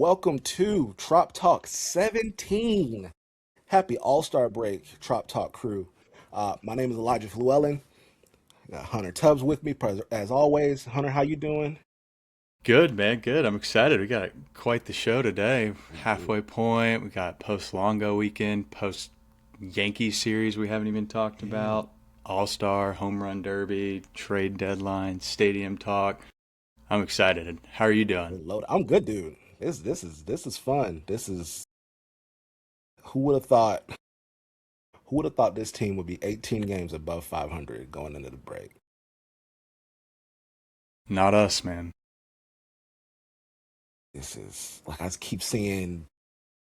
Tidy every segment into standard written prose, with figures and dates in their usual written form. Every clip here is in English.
Welcome to Trop Talk 17. Happy All-Star Break, Trop Talk crew. My name is Elijah Llewellyn. Got Hunter Tubbs with me, as always. Hunter, how you doing? Good, man. Good. I'm excited. We got quite the show today. We do. Halfway point. We got post Longo weekend, post Yankees series we haven't even talked Yeah. about, All Star, Home Run Derby, trade deadline, stadium talk. I'm excited. How are you doing? I'm good, dude. This is fun. This is who would have thought who would have thought this team would be 18 games above 500 going into the break. Not us, man. This is like I keep seeing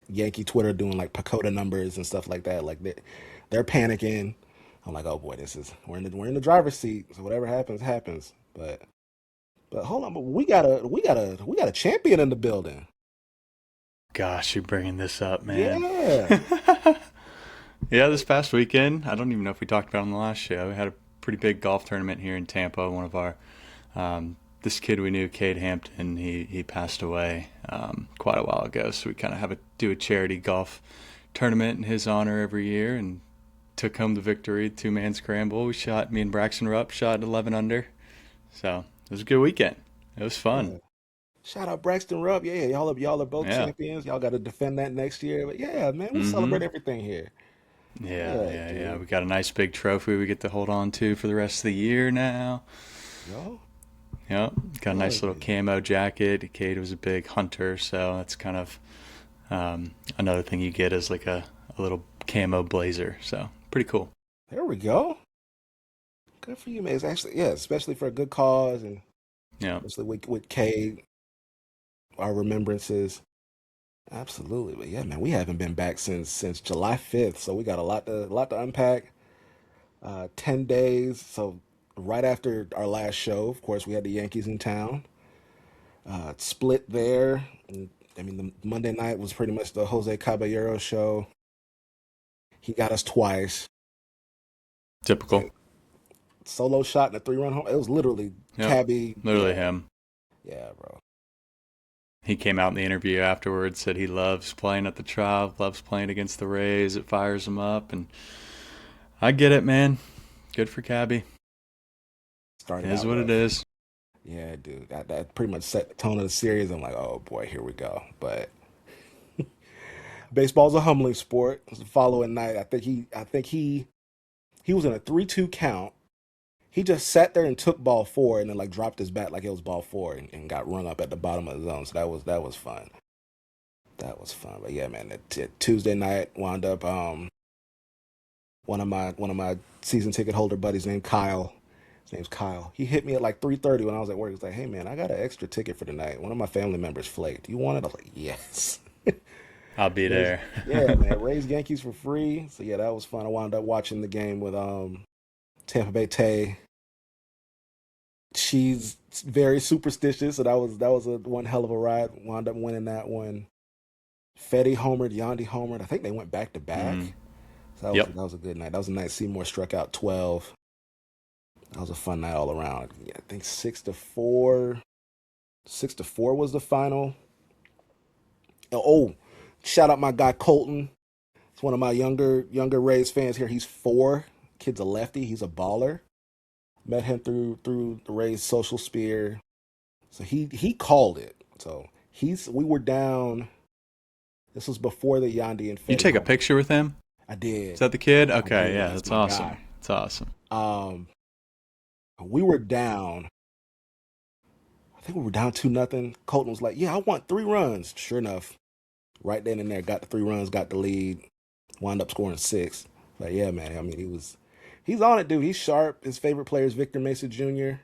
Yankee Twitter doing like Pacoda numbers and stuff like that. Like they're panicking. I'm like, oh boy, this is we're in the driver's seat. So whatever happens, happens. But hold on, but we got a champion in the building. Gosh, you're bringing this up, man. Yeah. Yeah, this past weekend, I don't even know if we talked about it on the last show. We had a pretty big golf tournament here in Tampa. One of our this kid we knew, Cade Hampton, he passed away quite a while ago. So we kind of have do a charity golf tournament in his honor every year, and took home the victory. 2-man scramble. Me and Braxton Rupp shot 11 under. So it was a good weekend. It was fun. Yeah. Shout out Braxton Rupp. Yeah, y'all are both Yeah. champions. Y'all got to defend that next year. But yeah, man, we Mm-hmm. celebrate everything here. Yeah, Yeah, yeah, yeah. dude. We got a nice big trophy we get to hold on to for the rest of the year now. Yo, Yep. Got a nice look, little camo jacket. Cade was a big hunter, so that's kind of another thing you get is like a little camo blazer. So pretty cool. there we go. Good for you, man. It's actually, yeah, especially for a good cause and Yeah. especially with Cade, our remembrances. Absolutely, but yeah, man, we haven't been back since July 5th, so we got a lot to unpack. 10 days, so right after our last show, of course, we had the Yankees in town. Split there. And, I mean, the Monday night was pretty much the Jose Caballero show. He got us twice. Typical. Solo shot and a three-run home. It was literally Yep. Cabby. Literally Yeah, him. yeah, bro. He came out in the interview afterwards, said he loves playing at the Tribe, loves playing against the Rays. It fires him up, and I get it, man. Good for Cabby. Started It is out what it rough. is. Yeah, dude. That pretty much set the tone of the series. I'm like, oh boy, here we go. But baseball's a humbling sport. It was the following night. I think he was in a 3-2 count. He just sat there and took ball four and then like dropped his bat like it was ball four and got rung up at the bottom of the zone. So that was fun. That was fun. But yeah, man, Tuesday night wound up one of my season ticket holder buddies named Kyle. His name's Kyle. He hit me at like 3:30 when I was at work. He's like, "Hey man, I got an extra ticket for tonight. One of my family members flaked. Do you want it?" I was like, "Yes." I'll be Raised, there. yeah, man, raised Yankees for free. So yeah, that was fun. I wound up watching the game with Tampa Bay Tay. She's very superstitious, so that was a one hell of a ride. Wound up winning that one. Fetty homered, Yandy homered. I think they went back to Mm. back. So Yep. that was a good night. That was a night Seymour struck out 12. That was a fun night all around. Yeah, I think 6-4. 6-4 was the final. Oh, shout out my guy Colton. It's one of my younger Rays fans here. He's 4. Kid's a lefty. He's a baller. Met him through the Rays social sphere. So he called it. So we were down. This was before the Yandy and You Fetty take a home. picture with him? I Is did. that the kid? I Okay, did. yeah, That's that's my awesome. guy. That's awesome. Um, we were down. I think we were down 2-0. Colton was like, "Yeah, I want 3 runs." Sure enough, right then and there, got the 3 runs, got the lead, wound up scoring 6. But yeah, man, I mean, he's on it, dude. He's sharp. His favorite player is Victor Mesa Jr.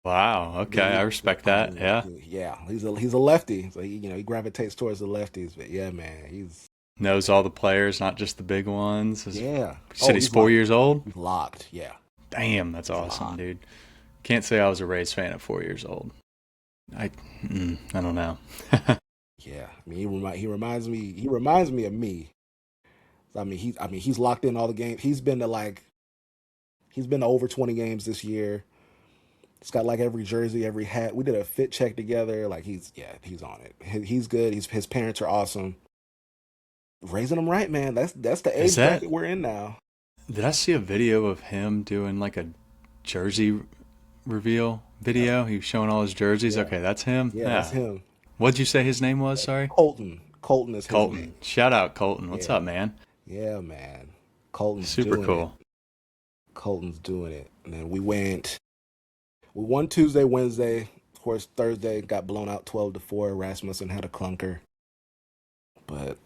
Wow. Okay, I respect that. Yeah. Yeah, he's a lefty, so he gravitates towards the lefties. But yeah, man, he's Knows all the players, not just the big ones. You yeah. said Oh, he's he's 4 years locked. old? He's locked. Yeah, Damn, that's he's awesome, locked. dude. Can't say I was a Rays fan at 4 years old. I, I don't know. Yeah, I mean, he reminds me of me. I mean, he's locked in all the games. He's been to over 20 games this year. He's got like every jersey, every hat. We did a fit check together. Like he's on it. He's good. His parents are awesome. Raising them right, man. That's the Is age that? bracket we're in now. Did I see a video of him doing like a jersey reveal Yeah, video? He was showing all his jerseys. yeah, Okay, that's him. yeah. That's Yeah. him. What'd you say his name was? Sorry. Colton. Colton is his Colton. name. Shout out Colton. What's Yeah, up, man? yeah, man. Colton's Super doing it. cool. Colton's doing it. And then we won Tuesday, Wednesday. Of course, Thursday got blown out 12-4. Rasmussen had a clunker. But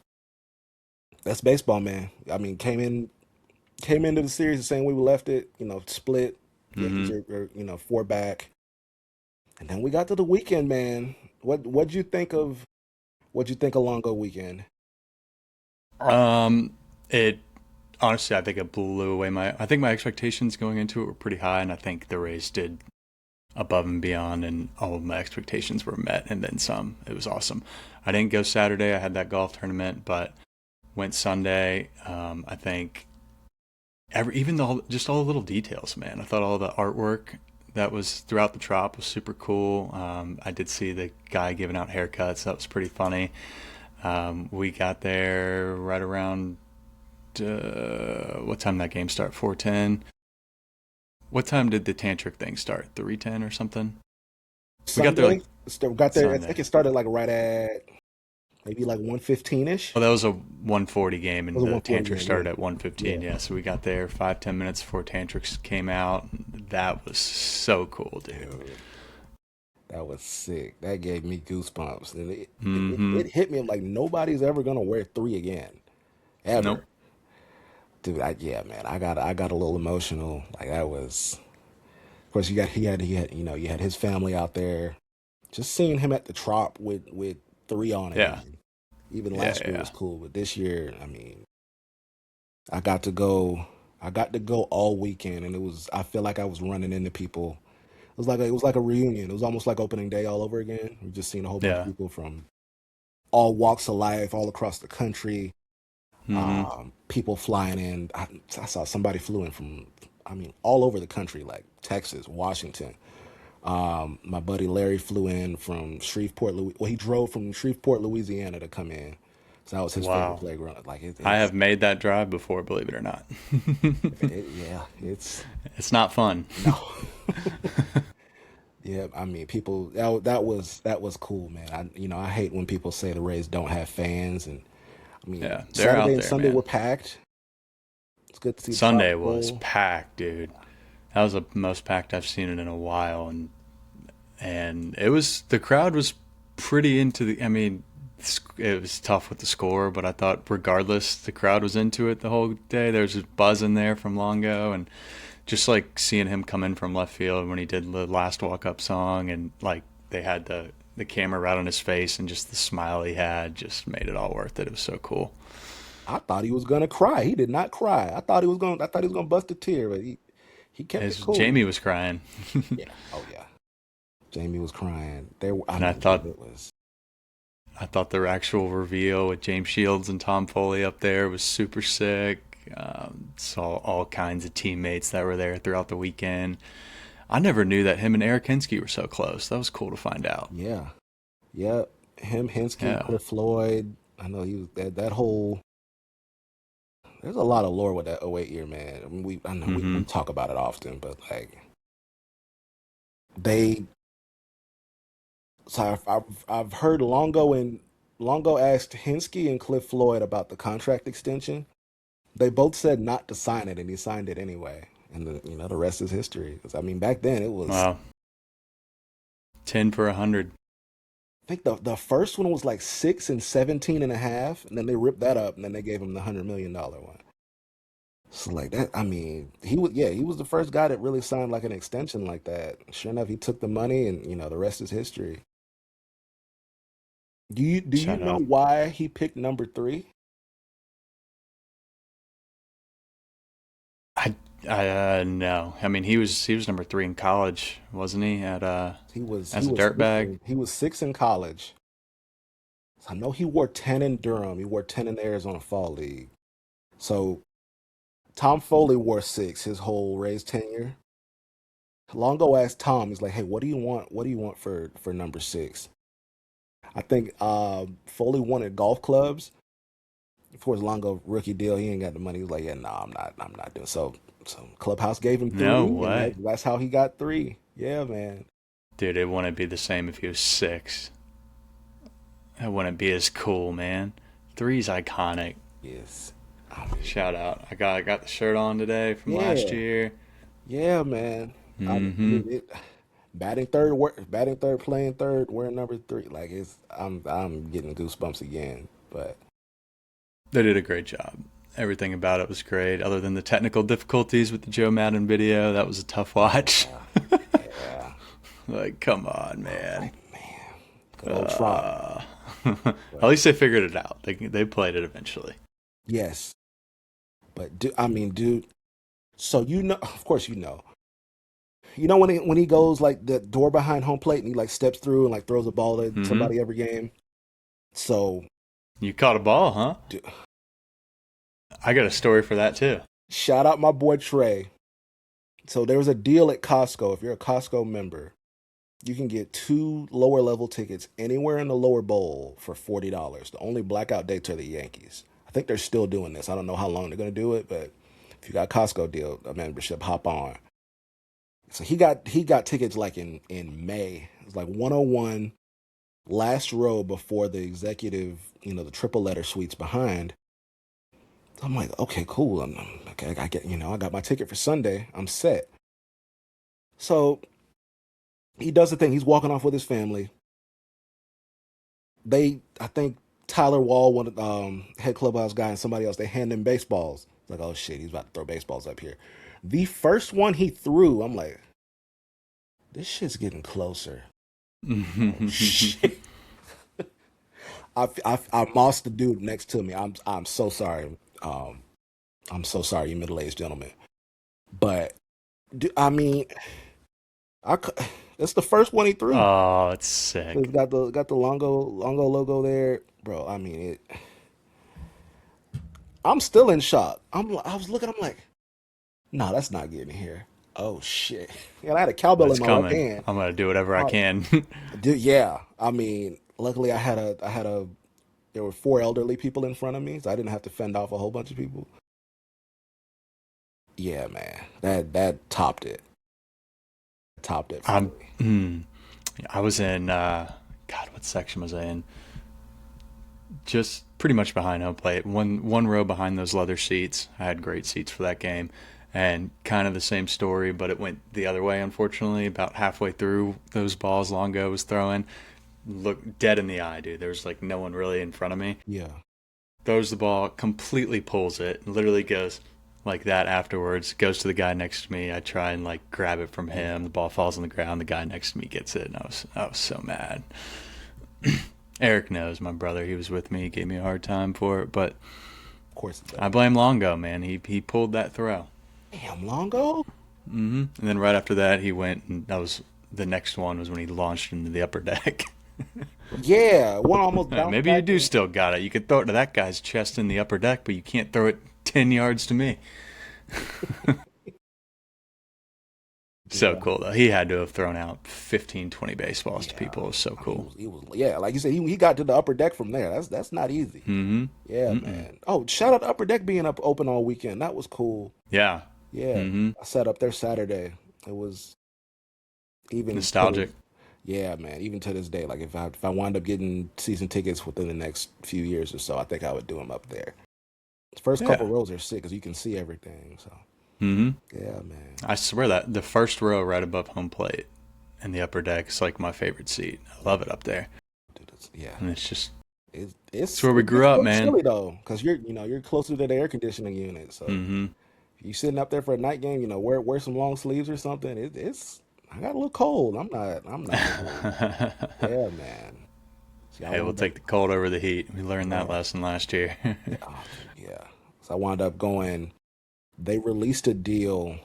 that's baseball, man. I mean, came into the series the same way we left it, split. Yankees Hmm. are four back. And then we got to the weekend, man. What'd you think of Longo weekend? Um, it honestly, I think it blew away my. I think my expectations going into it were pretty high, and I think the Rays did above and beyond, and all of my expectations were met, and then some. It was awesome. I didn't go Saturday. I had that golf tournament, but went Sunday. I think even though just all the little details, man. I thought all the artwork that was throughout the trop was super cool. I did see the guy giving out haircuts. That was pretty funny. We got there right around what time did that game start? 4:10. What time did the tantric thing start? 3:10 or something? We got there like Sunday. Still got there. I think Sunday. it started like right at maybe like 1:15 ish. Oh, that was a 140 game, It was and a the 1:40 tantric game. started at Yeah, 1:15. Yeah, so we got there 5-10 minutes before tantrics came out. That was so cool, yeah. dude. That was sick. That gave me goosebumps, and Mm-hmm. it hit me like nobody's ever gonna wear three again, ever, Nope. dude. Yeah, man. I got a little emotional. Like that was, of course, he had you had his family out there. Just seeing him at the Trop with three on Yeah. again. Even Yeah. last year Yeah. was cool, but this year, I mean, I got to go. I got to go all weekend, and I feel like I was running into people. It was like a reunion. It was almost like opening day all over again. We just seen a whole bunch of Yeah. people from all walks of life, all across the country. Mm-hmm. People flying in. I saw somebody flew in from, I mean, all over the country, like Texas, Washington. My buddy Larry flew in from Shreveport. Well, he drove from Shreveport, Louisiana, to come in. So that was his favorite Wow. playground. Like I have made that drive before, believe it or not. yeah, it's It's not fun. no. Yeah, I mean, people that was cool, man. I hate when people say the Rays don't have fans, and I mean, Yeah, they're Saturday out and there, Sunday were man. packed. It's good to see the Trop Sunday was full. packed, dude. That was the most packed I've seen it in a while, and it was the crowd was pretty into the. I mean, it was tough with the score, but I thought regardless, the crowd was into it the whole day. There was just buzz in there from Longo, and just like seeing him come in from left field when he did the last walk up song, and like they had the camera right on his face, and just the smile he had just made it all worth it. It was so cool. I thought he was gonna cry. He did not cry. I thought he was gonna bust a tear, but he kept it cool. Jamie was crying, Yeah. Oh yeah. Jamie was crying. I and mean, it was. I thought the actual reveal with James Shields and Tom Foley up there was super sick. Saw all kinds of teammates that were there throughout the weekend. I never knew that him and Eric Hinsky were so close. That was cool to find out. Yeah. Yeah. Him, Hensky, Yeah. Cliff Floyd. I know he was that whole. There's a lot of lore with that '08 year, man. I mean, I know we Mm-hmm. talk about it often, but like they. So I've heard Longo asked Hensky and Cliff Floyd about the contract extension. They both said not to sign it, and he signed it anyway. And the rest is history. 'Cause, I mean, back then it was. Wow. 10 for 100. I think the first one was like 6 and 17 and a half, and then they ripped that up, and then they gave him the $100 million one. So like that, I mean, he was the first guy that really signed like an extension like that. Sure enough, he took the money, and the rest is history. Do you Shout know out. why he picked number three? I no. I mean, he was number 3 in college, wasn't he? At He was he as a was six dirtbag. in, he was six in college. So I know he wore 10 in Durham. He wore 10 in the Arizona Fall League. So Tom Foley wore six his whole Rays tenure. Longo asked Tom, he's like, "Hey, what do you want? What do you want for number six?" I think Foley wanted golf clubs. Of course, Longo rookie deal. He ain't got the money. He was like, "Yeah, no, I'm not doing." So Clubhouse gave him No three, and way. that's how he got three. Yeah, man. Dude, it wouldn't be the same if he was six. It wouldn't be as cool, man. Three's iconic. Yes. I mean, Shout out. I got the shirt on today from last yeah, year. yeah, man. Mm-hmm. Batting third, playing third, wearing number three. Like I'm getting goosebumps again. But They did a great job. Everything about it was great, other than the technical difficulties with the Joe Madden video. That was a tough watch. yeah, yeah. Like, come on, I was man. like, man, good old Trump. At But least they figured it out. They played it eventually. yes, but I mean, dude. So of course when he goes like the door behind home plate and he like steps through and like throws a ball at Mm-hmm. somebody every game. So, You caught a ball, huh? dude, I got a story for that too. shout out my boy Trey. So there was a deal at Costco. If you're a Costco member, you can get two lower level tickets anywhere in the lower bowl for $40. The only blackout dates are the Yankees. I think they're still doing this. I don't know how long they're going to do it, but if you got a Costco deal, a membership, hop on. So he got tickets like in May. It was like 101 last row before the executive, the triple letter suites behind. So I'm like, okay, cool. Okay. I got my ticket for Sunday. I'm set. So he does the thing. He's walking off with his family. I think Tyler Wall, one head clubhouse guy, and somebody else, they hand him baseballs. It's like, oh shit, he's about to throw baseballs up here. The first one he threw, I'm like, this shit's getting closer. Oh shit. I lost the dude next to me. I'm so sorry. I'm so sorry, you middle aged gentlemen. But I mean, I it's the first one he threw. Oh, it's It's sick. got the Longo logo there, bro. I mean, I'm still in shock. I was looking. I'm like, no, that's not getting here. Oh shit! And I had a cowbell in It's my left coming. hand. I'm gonna do whatever I Oh, can. dude, yeah. I mean, luckily I had a. There were four elderly people in front of me, so I didn't have to fend off a whole bunch of people. Yeah, man, that topped it for I'm. me. Mm, I was in. God, what section was I in? Just pretty much behind home plate. One row behind those leather seats. I had great seats for that game, and kind of the same story, but it went the other way. Unfortunately, about halfway through those balls Longo was throwing, looked dead in the eye, dude. There was like no one really in front of me. Yeah, Throws the ball, completely pulls it, and literally goes like that afterwards. Goes to the guy next to me. I try and like grab it from him. The ball falls on the ground. The guy next to me gets it, and I was so mad. Eric knows, my brother. He was with me. He gave me a hard time for it, but of course it I does. blame Longo, man. He pulled that throw. Damn, Longo. And then right after that, he went, and that was the next one was when he launched into the upper deck. Yeah, one almost bounced Maybe you back do in. still got it. You could throw it to that guy's chest in the upper deck, but you can't throw it 10 yards to me. So Yeah, cool, though. He had to have thrown out 15, 20 baseballs to yeah. people. It was so I mean, cool. yeah, like you said, he got to the upper deck from there. That's not easy. Mm Yeah, hmm. Mm-mm. man. Oh, shout out to upper deck being up open all weekend. That was cool. Yeah. Yeah, Mm hmm. I sat up there Saturday. It was even to Nostalgic. this. Yeah, man. Even to this day, like if I wind up getting season tickets within the next few years or so, I think I would do them up there. The first couple Yeah. rows are sick because you can see everything. So Mm hmm. yeah, man. I swear that the first row right above home plate in the upper deck is like my favorite seat. I love it up there. Dude, yeah. And it's just, It's it's it's where we it gets grew a up, little man. chilly though, because you're closer to the air conditioning unit. So Mm if you sitting up there for a night game, wear some long sleeves or something. It's I got a little cold. I'm not gonna hold you. hmm. Yeah, man. See, I Hey, we'll wound up take the cold over the heat. We learned that man. lesson last year. Yeah, oh, dude, yeah. So I wound up going. They released a deal.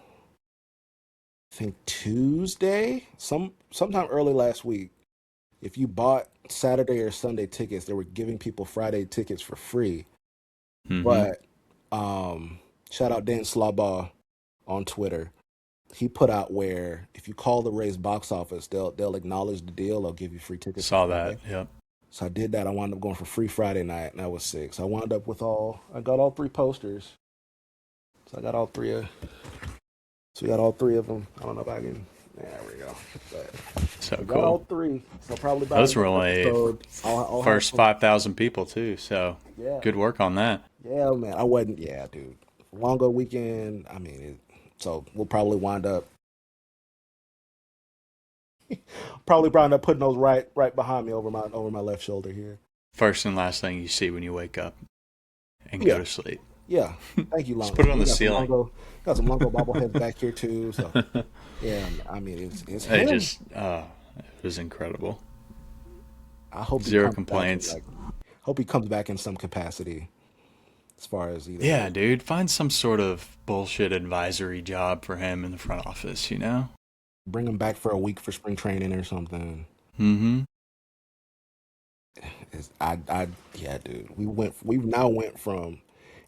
I think Tuesday, sometime early last week. If you bought Saturday or Sunday tickets, they were giving people Friday tickets for free. hmm. But shout out Dan Slaubaugh on Twitter. he put out where if you call the Rays box office, they'll acknowledge the deal. They'll give you free tickets for Saw that. Friday. Yep. So I did that. I wound up going for free Friday night, and that was sick. So I wound up with all. I got all three posters. So I got all three of. So we got all three of them. I don't know if I can. There we go. But So I got all cool. three. So probably by Those the were next only episode, I'll have first some. 5,000 people too. So Yeah, good work on that. yeah, man. I wasn't. Yeah, dude. Longo weekend. I mean, so we'll probably wind up putting those right behind me over my left shoulder here. First and last thing you see when you wake up and go Yeah, to sleep. yeah. Thank you, Just Longo. put it on We the ceiling. Got some Longo bobbleheads back here too. So yeah, I mean it's It him. just, it was incredible. I hope he Zero comes back in complaints. hope he comes back in some capacity as far as Yeah, either dude, find some sort of bullshit advisory job for him in the front office, you know? bring him back for a week for spring training or something. Mm-hmm. I yeah, dude. We've now went from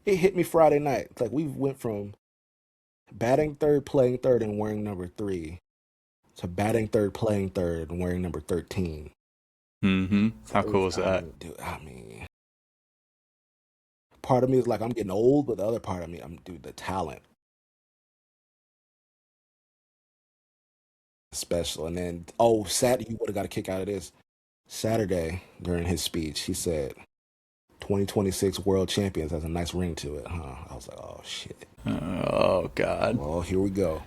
it hit me Friday night. It's like we went from batting third, playing third, and wearing number three to batting third, playing third, and wearing number 13. Mm-hmm. So How cool is I that? mean, dude, I mean, part of me is like I'm getting old, but the other part of me, dude, the talent, special. And then, oh, Saturday, you would have got a kick out of this. Saturday during his speech, he said, 2026 World Champions has a nice ring to it, huh? I was like, oh shit. Oh, God. Well, here we go.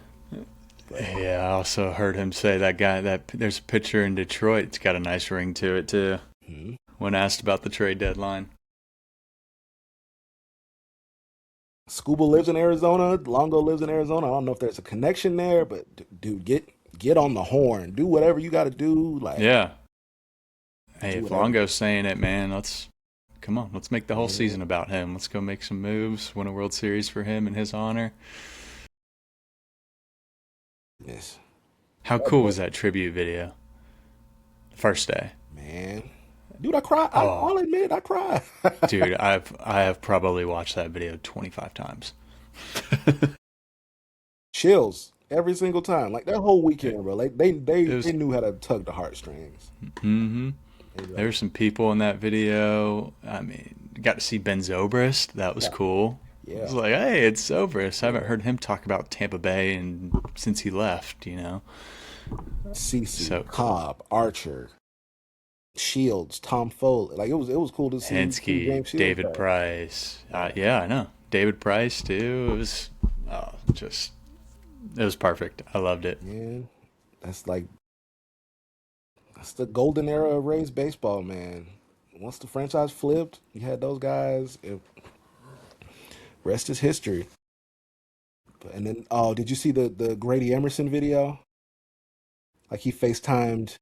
But Yeah, I also heard him say that there's a picture in Detroit. It's got a nice ring to it, too. hmm. When asked about the trade deadline. Scuba lives in Arizona. Longo lives in Arizona. I don't know if there's a connection there, but dude, get on the horn. Do whatever you got to do. Like, Yeah. Hey, do if whatever. Longo's saying it, man, come on. Let's make the whole Yeah. season about him. Let's go make some moves, win a World Series for him in his honor. Yes. How That cool boy, was that tribute video? First day. man. Dude, I cried. Oh, I'll admit it, I cried. dude, I have probably watched that video 25 times. Chills every single time. Like that whole It, weekend, bro. Like it they was. knew how to tug the heartstrings. Mm-hmm. They were There like, were some people in that video. I mean, got to see Ben Zobrist. That was yeah, cool. It was yeah, like, hey, it's Zobrist. I haven't yeah. heard him talk about Tampa Bay and since he left. Cece, So cool. Cobb, Archer, Shields, Tom Foley. Like it was cool to see Hensky, James Shields David back. Price. Yeah, Yeah, I know. David Price too. It was just it was perfect. I loved it. man. That's like that's the golden era of Rays baseball, man. Once the franchise flipped, you had those guys. Rest is history. And then, oh, did you see the Grady Emerson video? Like he FaceTimed.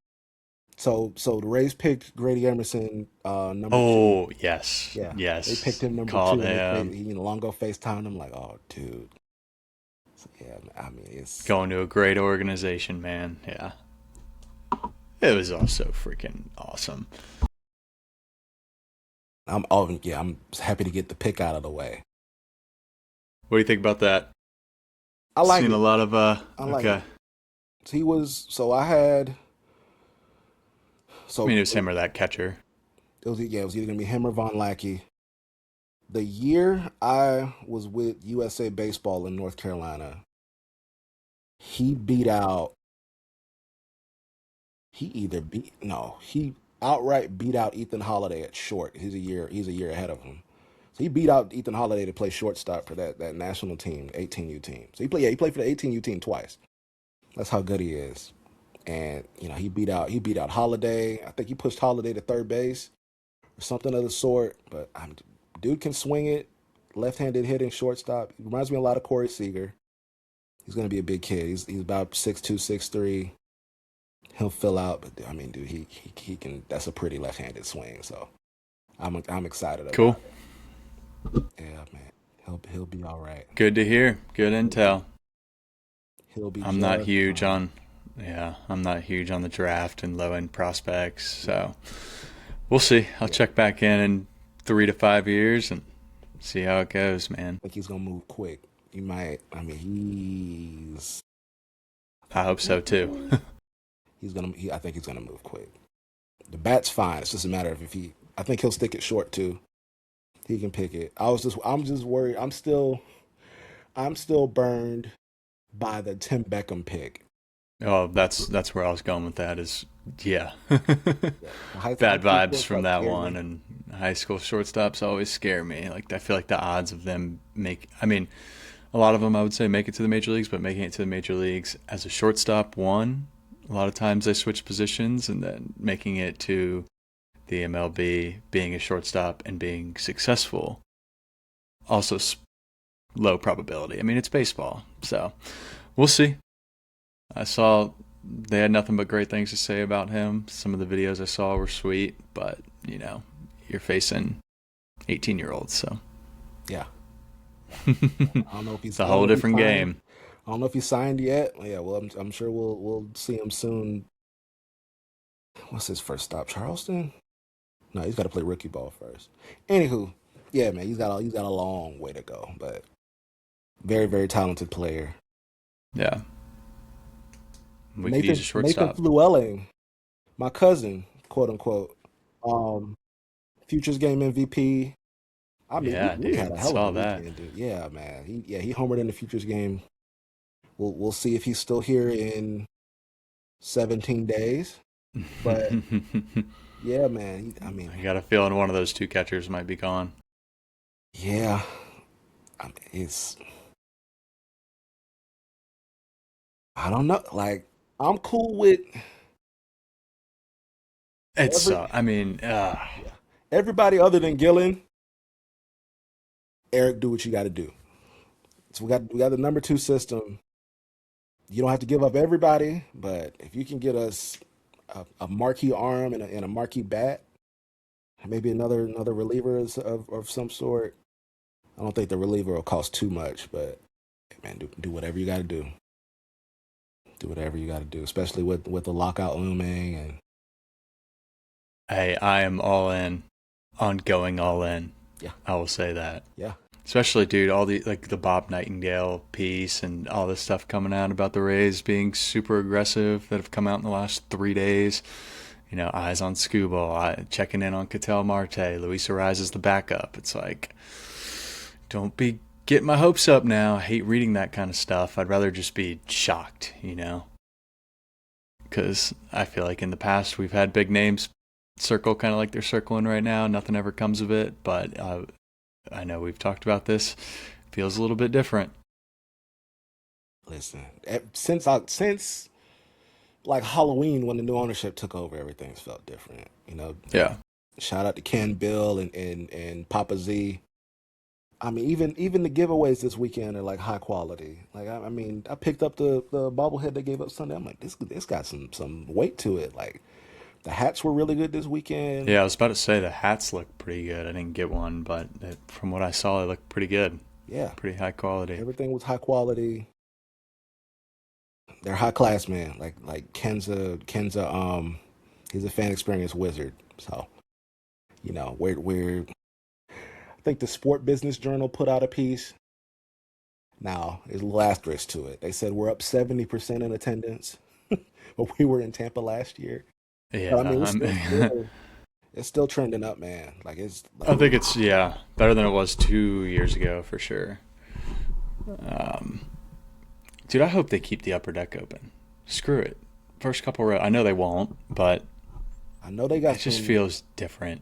So the Rays picked Grady Emerson number two. Oh yes, Yeah, they picked yes. him number Called two, and him Longo FaceTimed him like, oh, dude. So, yeah, I mean, going to a great organization, man. Yeah, it was also freaking awesome. I'm happy to get the pick out of the way. What do you think about that? I like Seen a it. lot of I like it. okay. So he was. So I had. I mean, So it was him or that catcher. it was either gonna be him or Von Lackey. The year I was with USA Baseball in North Carolina, he beat out. He either beat no, he outright beat out Ethan Holiday at short. He's a year ahead of him. So he beat out Ethan Holiday to play shortstop for that national team, 18U team. So he played for the 18U team twice. That's how good he is. And he beat out Holiday. I think he pushed Holiday to third base or something of the sort. But dude can swing it, left-handed hitting shortstop. He reminds me a lot of Corey Seager. He's gonna be a big kid. He's about 6'2", 6'3". He'll fill out, but I mean, dude, he can. That's a pretty left-handed swing. So I'm excited Cool. about it. Yeah, man, he'll be all right. Good to hear. Good He'll be intel. he'll be I'm not just huge fine. on yeah, I'm not huge on the draft and low end prospects. So we'll see. I'll Yeah, check back in 3 to 5 years and see how it goes, man. I think he's gonna move quick. He might. I mean, I hope so too. I think he's gonna move quick. The bat's fine. It's just a matter of if he. I think he'll stick it short too. He can pick it. I'm just worried. I'm still burned by the Tim Beckham pick. Oh, that's where I was going with that. Is yeah, Yeah, high bad school vibes from shortstop that scared one. me. And high school shortstops always scare me. Like I feel like the odds of them make. I mean, a lot of them I would say make it to the major leagues, but making it to the major leagues as a shortstop, one. A lot of times they switch positions, and then making it to the MLB, being a shortstop and being successful, also low probability. I mean, it's baseball, so we'll see. I saw they had nothing but great things to say about him. Some of the videos I saw were sweet, but you're facing 18-year-olds, so Yeah, I don't know if it's he's. a I don't whole know if he's different signed. game. I don't know if he's signed yet. Yeah, well, I'm sure we'll see him soon. What's his first stop? Charleston? No, he's got to play rookie ball first. Anywho, yeah, man, he's got a long way to go, but very very talented player. Yeah, we could use a Nathan shortstop. Fluellen, my cousin, quote unquote, um, futures game MVP. I mean, Yeah, we had a dude, hell of a saw that. weekend, dude. Yeah, man. He homered in the futures game. We'll see if he's still here in 17 days. But yeah, man. I mean, I got a feeling one of those two catchers might be gone. yeah. I mean, I don't know. Like, I'm cool with It's every I mean, yeah. Everybody other than Gillen. Eric, do what you got to do. So we got the number two system. You don't have to give up everybody, but if you can get us a marquee arm and a marquee bat, maybe another reliever of some sort. I don't think the reliever will cost too much, but hey, man, do whatever you got to do. Do whatever you got to do, especially with the lockout looming and hey, I am all in on going all in. yeah, I will say that. yeah. Especially, dude, all the like the Bob Nightingale piece and all this stuff coming out about the Rays being super aggressive that have come out in the last 3 days. Eyes on Scubal, checking in on Ketel Marte, Luis Ariz is the backup. It's like, don't be getting my hopes up now. I hate reading that kind of stuff. I'd rather just be shocked. Because I feel like in the past we've had big names circle kind of like they're circling right now. Nothing ever comes of it, but I know we've talked about this. Feels a little bit different. Listen, since like Halloween when the new ownership took over, everything's felt different. Yeah. Shout out to Ken Bill and Papa Z. I mean, even the giveaways this weekend are like high quality. Like I mean, I picked up the bobblehead they gave up Sunday. I'm like, this got some weight to it. Like the hats were really good this weekend. Yeah, I was about to say the hats look pretty good. I didn't get one, but from what I saw, they looked pretty good. Yeah, Pretty high quality. everything was high quality. They're high class, man. Like Kenza, he's a fan experience wizard. So we're I think the Sport Business Journal put out a piece. Now, there's a little asterisk to it. They said we're up 70% in attendance, but we were in Tampa last year. But I Yeah, mean, I'm, it's still trending up, man. Like it's I like think it's better than it was 2 years ago for sure. Um, Dude, I hope they keep the upper deck open. Screw it. First couple rows, I know they won't, but I know they it got just some. feels different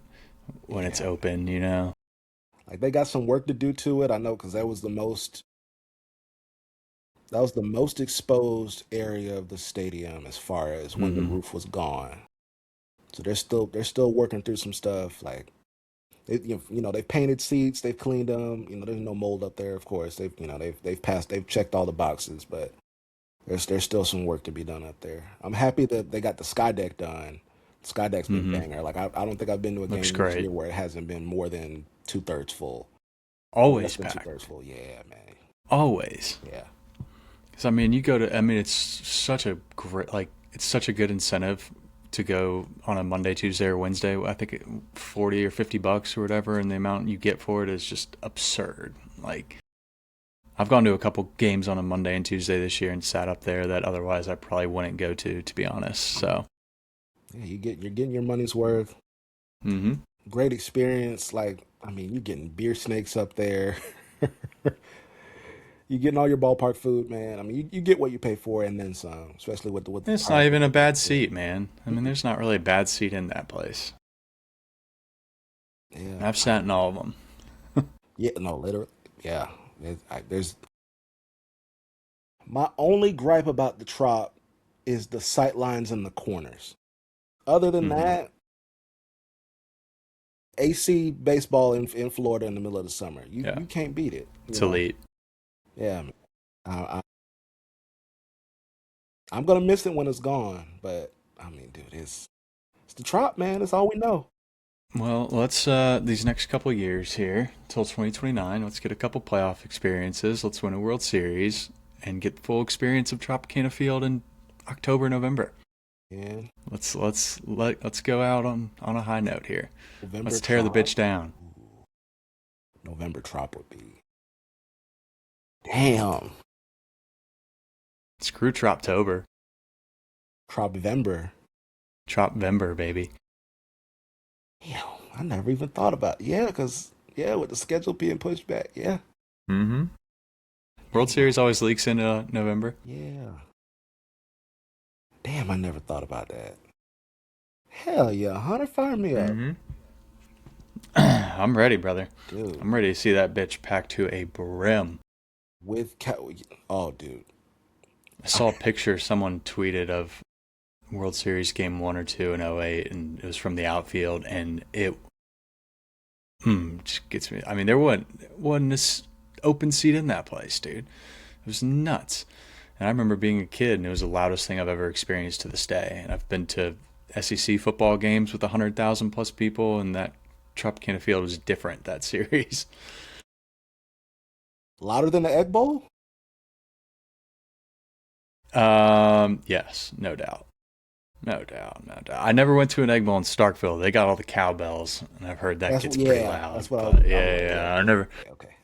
when it's Yeah, open. like they got some work to do to it. I know because that was the most exposed area of the stadium as far as when the Mm-hmm. roof was gone. So they're still working through some stuff. Like they've painted seats, they've cleaned them. There's no mold up there, of course. They've checked all the boxes, but there's still some work to be done up there. I'm happy that they got the sky deck done. Sky deck's been Mm-hmm. banger. Like I don't think I've been to a Looks game this year great. where it hasn't been more than 2/3 full or less Always than two packed. thirds full. Yeah, man. Always. Yeah. Because I mean, you go to. I mean, it's such a great, like, it's such a good incentive to go on a Monday, Tuesday, or Wednesday. I think 40 or $50 or whatever, and the amount you get for it is just absurd. Like, I've gone to a couple games on a Monday and Tuesday this year and sat up there that otherwise I probably wouldn't go to be honest. So, Yeah, you're getting your money's worth. mm-hmm. Great experience. Like, I mean, you're getting beer snakes up there. You're getting all your ballpark food, man. I mean, you get what you pay for and then some, especially with the It's not price of even a bad it. seat, man. I mean, Mm-mm. there's not really a bad seat in that place. Yeah, I've sat in all of them. yeah, no, literally, yeah. There's my only gripe about the Trop is the sight lines in the corners. Other than Mm-hmm. that, AC baseball in Florida in the middle of the summer, Yeah, you can't beat it. it's elite. Yeah, man. I, I'm gonna miss it when it's gone, but I mean, dude, it's the Trop, man. It's all we know. Well, let's these next couple years here till 2029. Let's get a couple playoff experiences. Let's win a World Series and get the full experience of Tropicana Field in October, November. Yeah, Let's go out on a high note here. November Let's tear the Trop. bitch down. Ooh, November Trop would be damn. Screw Troptober, Tropvember. Tropvember, baby. Damn, I never even thought about it. Yeah, because yeah, with the schedule being pushed back. Yeah, Mm-hmm. World damn. Series always leaks into November. Yeah, damn. I never thought about that. Hell yeah, Hunter, fire me up, Mm-hmm. I'm ready, brother. dude. I'm ready to see that bitch packed to a brim. With cat. Oh, dude. I saw a picture someone tweeted of World Series Game 1 or 2 in '08, and it was from the outfield, and it just gets me. I mean, there wasn't this open seat in that place, dude. It was nuts. And I remember being a kid, and it was the loudest thing I've ever experienced to this day. And I've been to SEC football games with 100,000 plus people, and that Tropicana Field was different that series. Louder than the Egg Bowl? Yes, no doubt. No doubt, no doubt. I never went to an Egg Bowl in Starkville. They got all the cowbells, and I've heard that That's gets pretty yeah. loud. That's what But I was. yeah, Yeah. yeah, I never, Okay. Okay.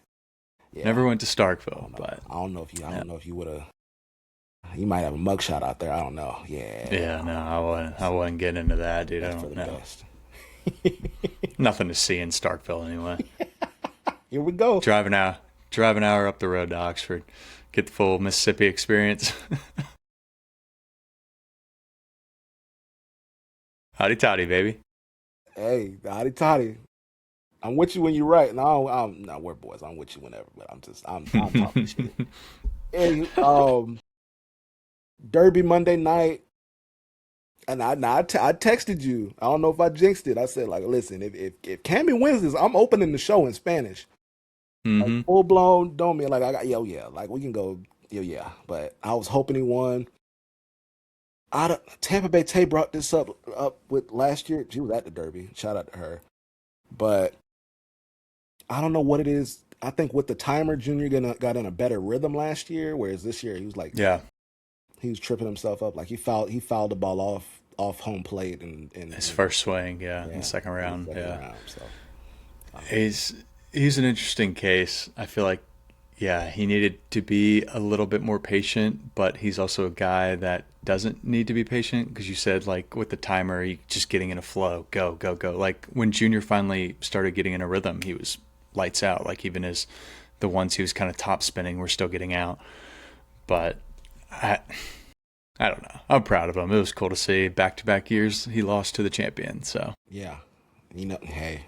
Yeah. never went to I Starkville. don't know. But I don't know if you. I yeah, don't know if you would have. You might have a mugshot out there. I don't know. Yeah. yeah, no, I wouldn't get into that, dude. I That's for don't the know. best. Nothing to see in Starkville anyway. Here we go. Drive an hour up the road to Oxford, get the full Mississippi experience. Howdy toddy, baby. Hey, hotty toddy. I'm with you when you're right. No, I'm no, we're boys. I'm with you whenever, but I'm talking shit. Hey, Derby Monday night, and I texted you. I don't know if I jinxed it. I said like, listen, if Cammy wins this, I'm opening the show in Spanish, like Mm-hmm. full blown. Don't mean like I got yo yeah, like we can go yo yeah. But I was hoping he won. Tampa Bay Tay brought this up with last year. She was at the Derby. Shout out to her. But I don't know what it is. I think with the timer, Junior got in a better rhythm last year, whereas this year he was like Yeah, he was tripping himself up. Like he fouled the ball off home plate his and first swing, yeah, in the yeah, second in the round, second yeah. round. So He's he's an interesting case. I feel like, yeah, he needed to be a little bit more patient, but he's also a guy that doesn't need to be patient because you said like with the timer, he just getting in a flow, go, go, go. Like when Junior finally started getting in a rhythm, he was lights out. Like even his the ones he was kind of top spinning were still getting out. But I I don't know. I'm proud of him. It was cool to see back to back years he lost to the champion. So yeah, hey,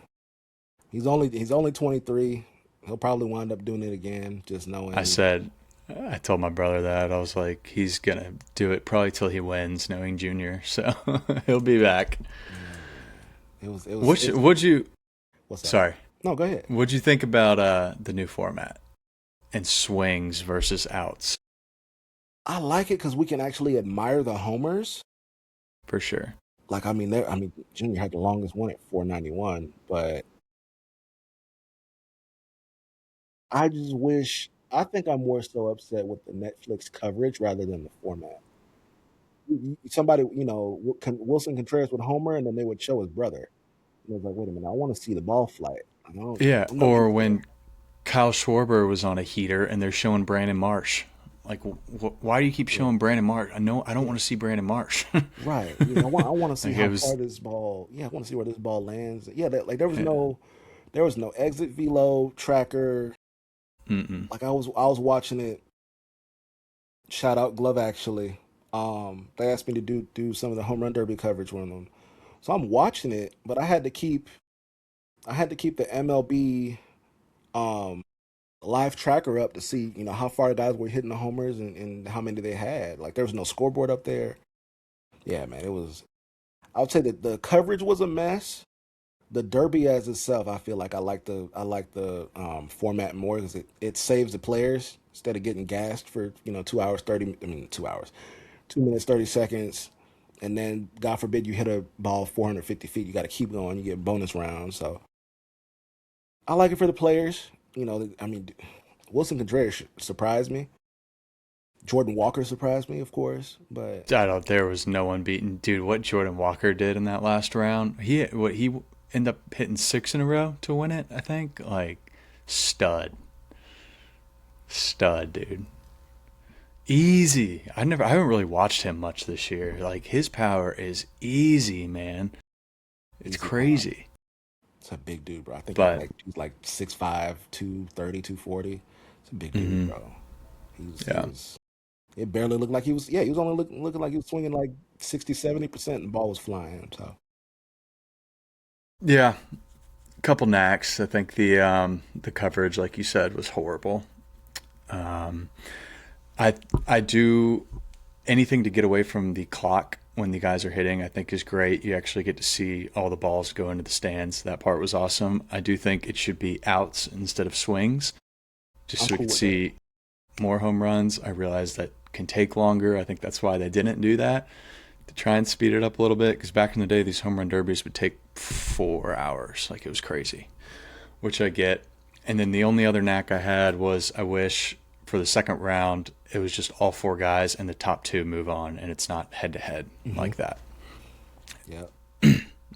he's only 23. He'll probably wind up doing it again. Just I knowing, said, I told my brother that. I was like, he's going to do it probably till he wins, knowing Junior. So he'll be back. yeah, it was What would you, what's that? sorry, No, go ahead. what'd you think about the new format and swings versus outs? I like it because we can actually admire the homers. For sure. Like I mean, Junior had the longest one at 491, but I just wish. I think I'm more so upset with the Netflix coverage rather than the format. Somebody, Wilson Contreras would homer, and then they would show his brother. And I was like, wait a minute, I want to see the ball flight. I don't, Yeah. I'm not Or interested. when Kyle Schwarber was on a heater, and they're showing Brandon Marsh. Like, why do you keep showing Brandon Marsh? I don't Yeah, want to see Brandon Marsh. right. I want to see Like how it far was. this ball. Yeah, I want to see where this ball lands. Yeah, there was no exit velo tracker. Mm-mm. Like I was watching it. Shout out Glove actually. They asked me to do some of the home run derby coverage with them, so I'm watching it. But I had to keep the MLB um live tracker up to see how far the guys were hitting the homers and how many they had. Like there was no scoreboard up there. Yeah, man, it was. I would say that the coverage was a mess. The Derby as itself, I feel like I like the format more because it saves the players instead of getting gassed for 2 hours 30. I mean 2 hours, 2 minutes 30 seconds, and then God forbid you hit a ball 450 feet, you got to keep going. You get bonus rounds, so I like it for the players. I mean, Wilson Contreras surprised me. Jordan Walker surprised me, of course, but I don't. There was no one beating, dude. What Jordan Walker did in that last round, he ended up hitting six in a row to win it. I think like stud, stud, dude. Easy. I haven't really watched him much this year. Like his power is easy, man. It's easy power. crazy. It's a big dude, bro. I think But he's like 6'5", 230, 240. It's a big dude, mm-hmm, bro. He yeah, was. It barely looked like he was. Yeah, he was only looking like he was swinging like 60, 70%, and the ball was flying. So yeah. Couple knacks. I think the coverage, like you said, was horrible. Um, I do anything to get away from the clock when the guys are hitting. I think is great. You actually get to see all the balls go into the stands. That part was awesome. I do think it should be outs instead of swings, just I'm so we cool could with that. see more home runs. I realize that can take longer. I think that's why they didn't do that to try and speed it up a little bit. Because back in the day, these home run derbies would take 4 hours. Like it was crazy, which I get. And then the only other knack I had was I wish for the second round it was just all four guys and the top two move on and it's not head to head Hmm. like that Yeah,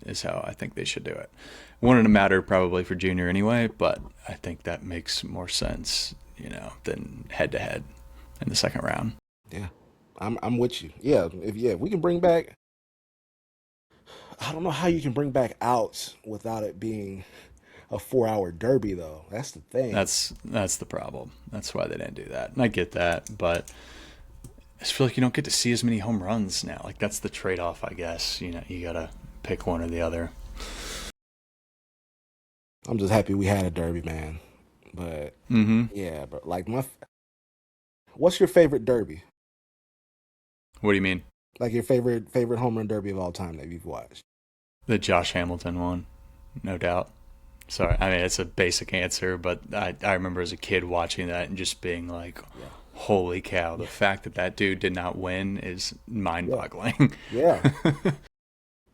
is how I think they should do it. Wanted to matter probably for Junior anyway, but I think that makes more sense, than head to head in the second round. yeah. I'm with you. Yeah, if we can bring back. I don't know how you can bring back outs without it being a 4 hour derby though. That's the thing. That's the problem. That's why they didn't do that. And I get that, but I just feel like you don't get to see as many home runs now. Like that's the trade off, I guess. You gotta pick one or the other. I'm just happy we had a derby, man. But Mm-hmm. yeah, but like what's your favorite derby? What do you mean? Like your favorite home run derby of all time that you've watched? The Josh Hamilton one, no doubt. Sorry, I mean it's a basic answer, but I remember as a kid watching that and just being like, Yeah, "Holy cow!" The yeah, fact that that dude did not win is yeah, mind-boggling. yeah.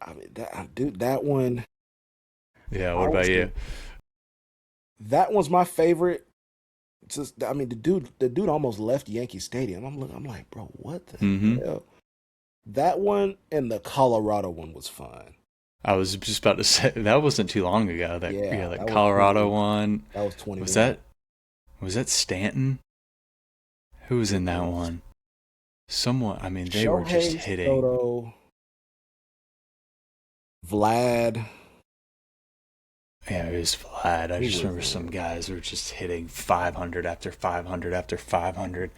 I mean, dude, that one. Yeah. What about you? Honestly, that one's my favorite. Just, I mean, the dude almost left Yankee Stadium. I'm like, bro, what the Mm-hmm. hell? That one and the Colorado one was fun. I was just about to say that wasn't too long ago. Yeah, That Colorado one that was was 21. that Stanton? Who was It in that was one? Someone. I mean, they were just Shohei, hitting. Soto, Vlad. Yeah, it was flat. I Who just was remember in some it? guys were just hitting 500 after 500 after 500.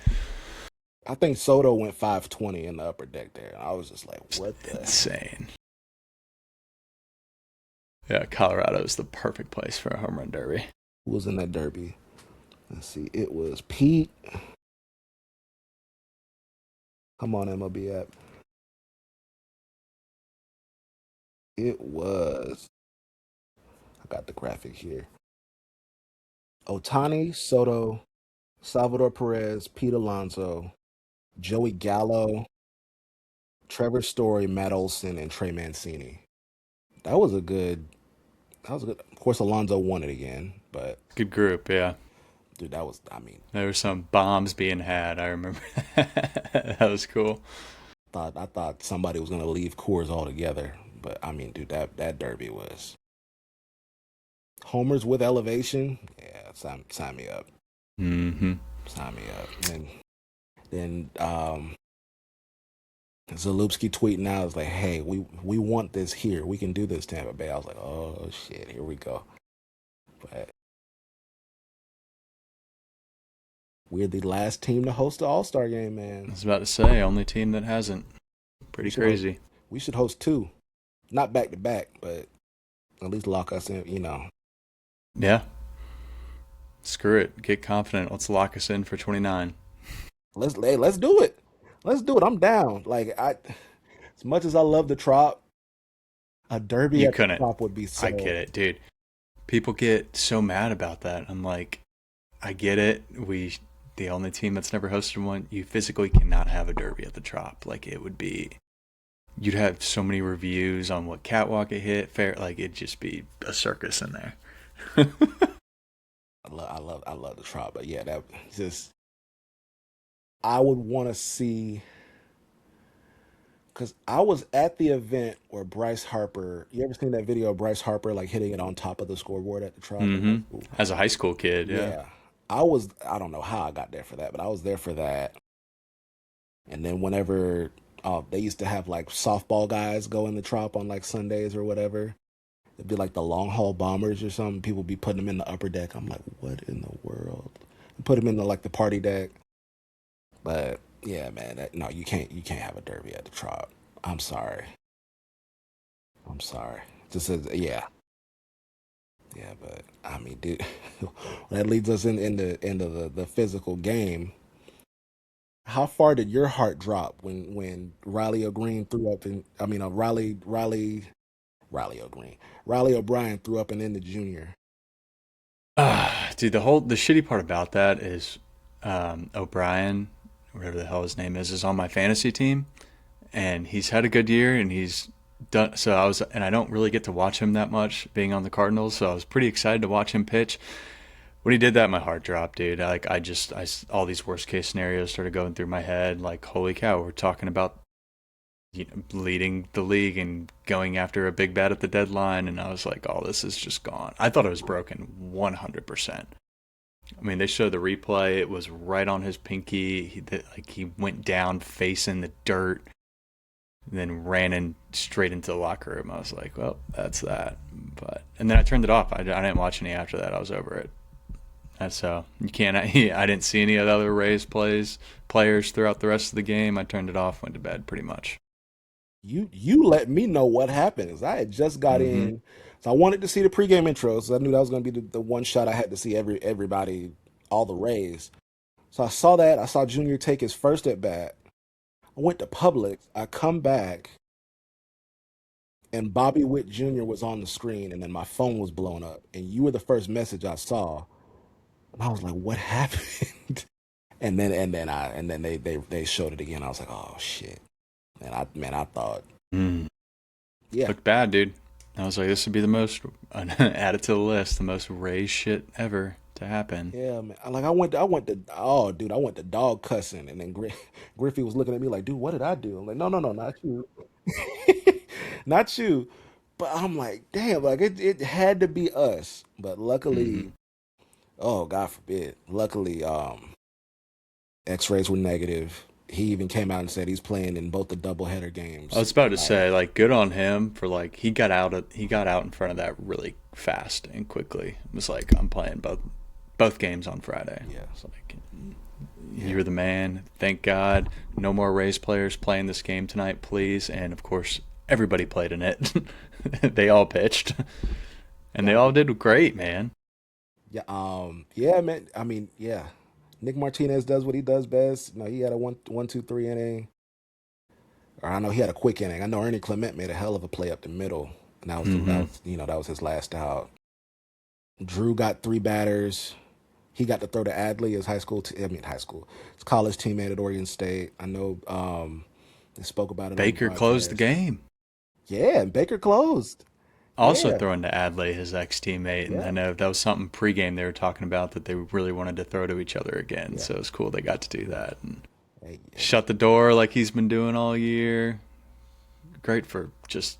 I think Soto went 520 in the upper deck there. And I was just like, Just what the insane. Yeah, Colorado is the perfect place for a home run derby. who was in that derby? Let's see. It was Pete. Come on, MLB app. It was. I got the graphic here. Otani, Soto, Salvador Perez, Pete Alonso, Joey Gallo, Trevor Story, Matt Olson, and Trey Mancini. That was a good. That was a good. Of course, Alonso won it again, but Good group, yeah. dude, that was. I mean, There were some bombs being had. I remember that. That was cool. I thought somebody was gonna leave Coors altogether, but dude, that derby was homers with elevation. Yeah, sign me up. Mm-hmm. Sign me up. And then Zalewski tweeting out is like, "Hey, we want this here. We can do this, Tampa Bay." I was like, "Oh shit, here we go." But we're the last team to host the All-Star game, I man. was about to say, only team that hasn't. We Pretty should host. crazy. We should host two, not back to back, but at least lock us in. Yeah. Screw it. Get confident. Let's lock us in for 29. Let's do it. Let's do it. I'm down. Like as much as I love the Trop, a derby You at the couldn't. Trop would be I get so. it, dude. People get so mad about that. I'm like, I get it. The only team that's never hosted one, you physically cannot have a derby at the Trop. Like, it would be, you'd have so many reviews on what catwalk it hit, fair, like, it'd just be a circus in there. I love the Trop, but yeah, that just I would want to see because I was at the event where Bryce Harper. You ever seen that video of Bryce Harper like hitting it on top of the scoreboard at the Trop in high Mm-hmm. school? As a high school kid, yeah. Yeah, I was. I don't know how I got there for that, but I was there for that. And then whenever they used to have like softball guys go in the Trop on like Sundays or whatever. It'd be like the long haul bombers or something. People be putting them in the upper deck. I'm like, what in the world? Put them in the like the party deck. But yeah, man, no, you can't have a derby at the Trop. I'm sorry. I'm sorry. Just yeah, yeah, but I mean, dude, that leads us in the end of the physical game. How far did your heart drop when Riley O'Green threw up in? I mean, Riley O'Green, Riley O'Brien threw up and in the junior. Dude, the shitty part about that is O'Brien, whatever the hell his name is on my fantasy team, and he's had a good year, and he's done. So I don't really get to watch him that much, being on the Cardinals. So I was pretty excited to watch him pitch. When he did that, my heart dropped, dude. All these worst case scenarios started going through my head. Like, holy cow, we're talking about leading the league and going after a big bat at the deadline, and I was like, oh, this is just gone. I thought it was broken 100%. I mean, they showed the replay. It was right on his pinky. He went down facing the dirt, and then ran in straight into the locker room. I was like, well, that's that. And then I turned it off. I didn't watch any after that. I was over it. And so you can't. I didn't see any of the other Rays players throughout the rest of the game. I turned it off, went to bed, pretty much. You let me know what happened. 'Cause I had just got Mm-hmm. in, so I wanted to see the pregame intros. So I knew that was going to be the one shot I had to see everybody, all the Rays. So I saw that. I saw Junior take his first at bat. I went to Publix. I come back, and Bobby Witt Jr. was on the screen, and then my phone was blown up, and you were the first message I saw, and I was like, "What happened?" And then they showed it again. I was like, "Oh shit!" And I thought, Mm. yeah. Looked bad, dude. I was like, this would be the most add it to the list, the most Ray shit ever to happen. Yeah, man. Oh, dude, I went to dog cussing, and then Griffey was looking at me like, dude, what did I do? I'm like, no, no, no, not you, not you. But I'm like, damn, like it had to be us. But Mm-hmm. luckily, oh, God forbid, luckily, X-rays were negative. He even came out and said he's playing in both the doubleheader I games was about to tonight. say, like, good on him for like he got out in front of that really fast and quickly. It was like, I'm playing both games on Friday. Yeah, It's like, yeah, you're the man. Thank God. No more Rays players playing this game tonight, please. And of course, everybody played in it. They all pitched, and they yeah, all did great, man. yeah. Yeah, man. I mean, yeah. Nick Martinez does what he does best. No, he had a 1, 2, 3 inning. Or I know he had a quick inning. I know Ernie Clement made a hell of a play up the middle, and that Mm-hmm. was that was his last out. Drew got three batters. He got to throw to Adley, his high school, his college teammate at Oregon State. I know they spoke about it on the Baker closed the broadcast. game. Yeah, and Baker closed. Also Yeah, throwing to Adley, his ex teammate, and I yeah, know that was something pregame they were talking about that they really wanted to throw to each other again. yeah. So it was cool they got to do that and Hey, shut the door like he's been doing all year. Great for just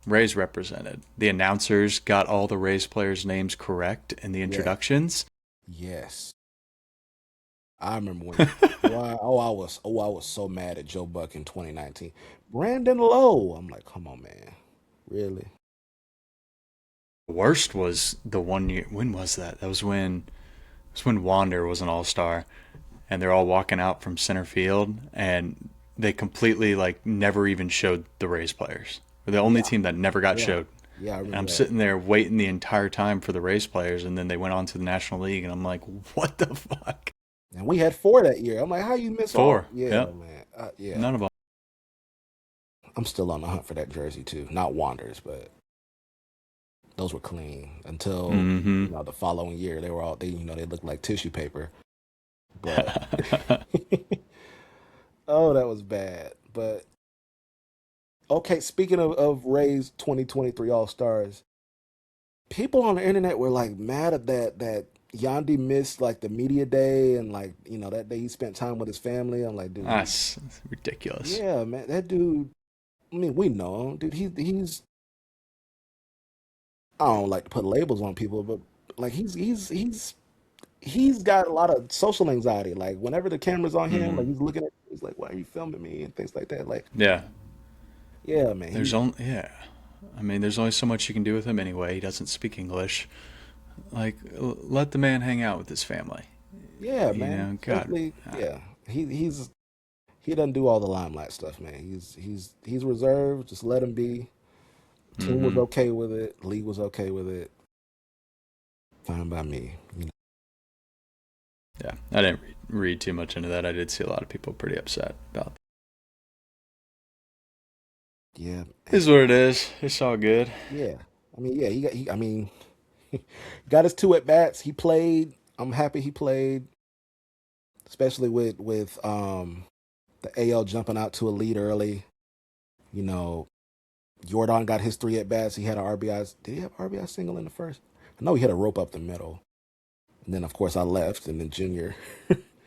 Rays represented. The announcers got all the Rays players' names correct in the yeah, introductions. Yes. I remember when. Why? I was so mad at Joe Buck in 2019. Brandon Lowe. I'm like, come on, man. Really? Worst was the one year. When was that? That was when Wander was an All Star, and they're all walking out from center field, and they completely like never even showed the Rays players. We're the only Yeah. team that never got Yeah. showed. Yeah, I And remember I'm that. sitting there waiting the entire time for the Rays players, and then they went on to the National League, and I'm like, what the fuck? And we had four that year. I'm like, how you miss all? Four. Yeah, Yep. man. Yeah. None of them. I'm still on the hunt for that jersey too. Not Wanders, but those were clean until Mm-hmm. the following year they were all they looked like tissue paper. But oh, that was bad. But okay, speaking of Rays 2023 All Stars, people on the internet were like mad at that Yandy missed like the media day and like that day he spent time with his family. I'm like, dude, That's ridiculous. yeah, man, that dude. I mean, we know him, dude. He's I don't like to put labels on people, but like he's got a lot of social anxiety. Like whenever the camera's on him, like Mm-hmm. he's looking at, he's like, "Why are you filming me?" and things like that. Like, Yeah. yeah, man, There's only yeah. I mean, there's only so much you can do with him anyway. He doesn't speak English. Like, let the man hang out with his family. yeah, You man. know, God. Especially, yeah, he doesn't do all the limelight stuff, man. He's reserved. Just let him be. Team was Mm-hmm. okay with it. League was okay with it. Fine by me. Yeah, I didn't read too much into that. I did see a lot of people pretty upset about. Yeah, It is what it is. It's all good. yeah. I mean, yeah. I mean, got his two at bats. He played. I'm happy he played, especially with the AL jumping out to a lead early. You know, Jordan got his three at bats. He had an RBI. Did he have RBI single in the first? I know he had a rope up the middle. And then of course I left, and then Junior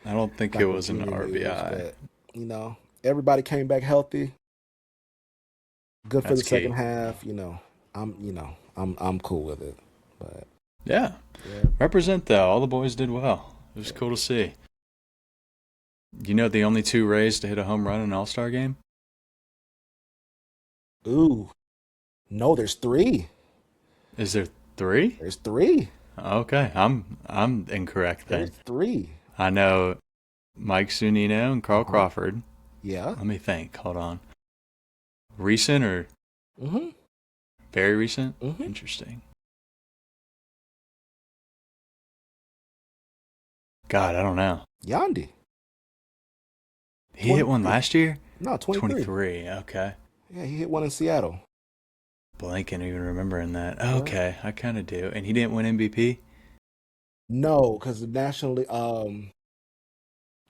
I don't think it got the was an Junior news. RBI. But everybody came back healthy. Good for the That's second key. half. I'm cool with it. But Yeah, yeah. represent though. All the boys did well. It was cool to see. You know, the only two Rays to hit a home run in an All Star game. Ooh, no, there's three. Is there three? There's three. Okay, I'm incorrect There's then. three. I know Mike Zunino and Carl Uh-huh. Crawford. Yeah. Let me think. Hold on. Recent or Mm-hmm. very recent? Mm-hmm. Interesting. God, I don't know. Yandy. He hit one 23. last year? No, 23. 23. Okay. Yeah, he hit one in Seattle. Blanking even remembering that. Yeah. Okay, I kind of do. And he didn't win MVP? No, because the National League,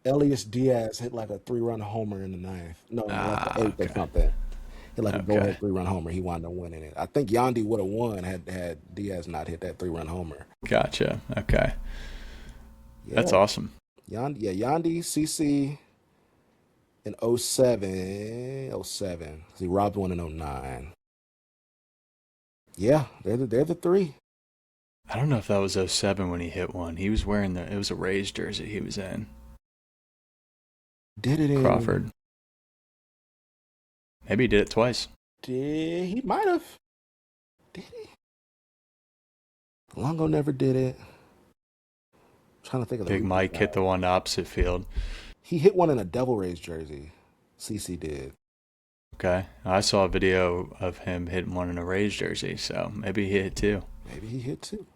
Elias Diaz hit like a 3-run homer in the ninth. No, like the Ah, eighth or okay. something. Hit like a go Okay. ahead 3-run homer. He wound up winning it. I think Yandy would have won had Diaz not hit that 3-run homer. Gotcha. Okay. That's Yeah, awesome. Yandy, CC in '07. 'Cause he robbed one in '09. Yeah, they're the three. I don't know if that was '07 when he hit one. He was wearing it was a Rays jersey he was in. Did it in? Crawford. Maybe he did it twice. Did he might have? Did he? Longo never did it. Trying to think of the Big recent Mike hit guy. the one to opposite field. He hit one in a Devil Rays jersey. CC did. Okay. I saw a video of him hitting one in a Rays jersey, so maybe he hit two. Maybe he hit two.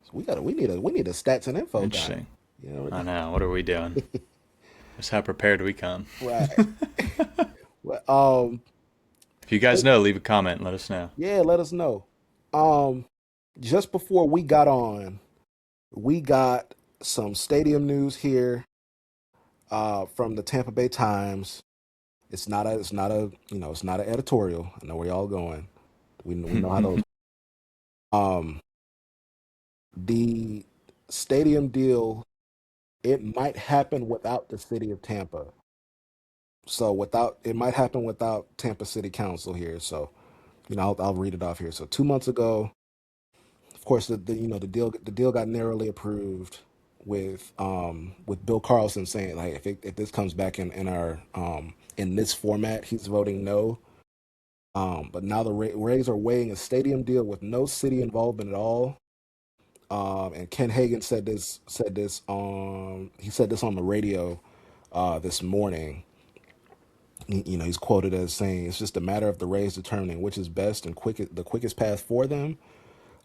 So we need a stats and info guy. Interesting. You know, I know. What are we doing? Just how prepared we come. right. Well, If you guys know, leave a comment and let us know. yeah, let us know. Um, just before we got on, we got some stadium news here from the Tampa Bay Times. It's not a editorial. I know where y'all going. We know how those. Um, the stadium deal, it might happen without the city of Tampa. So it might happen without Tampa City Council here. So I'll read it off here. So 2 months ago, of course, the deal got narrowly approved with Bill Carlson saying like if this comes back in our in this format, he's voting no. But now the Rays are weighing a stadium deal with no city involvement at all. And Ken Hagan said this on the radio this morning. He's quoted as saying it's just a matter of the Rays determining which is best and the quickest path for them.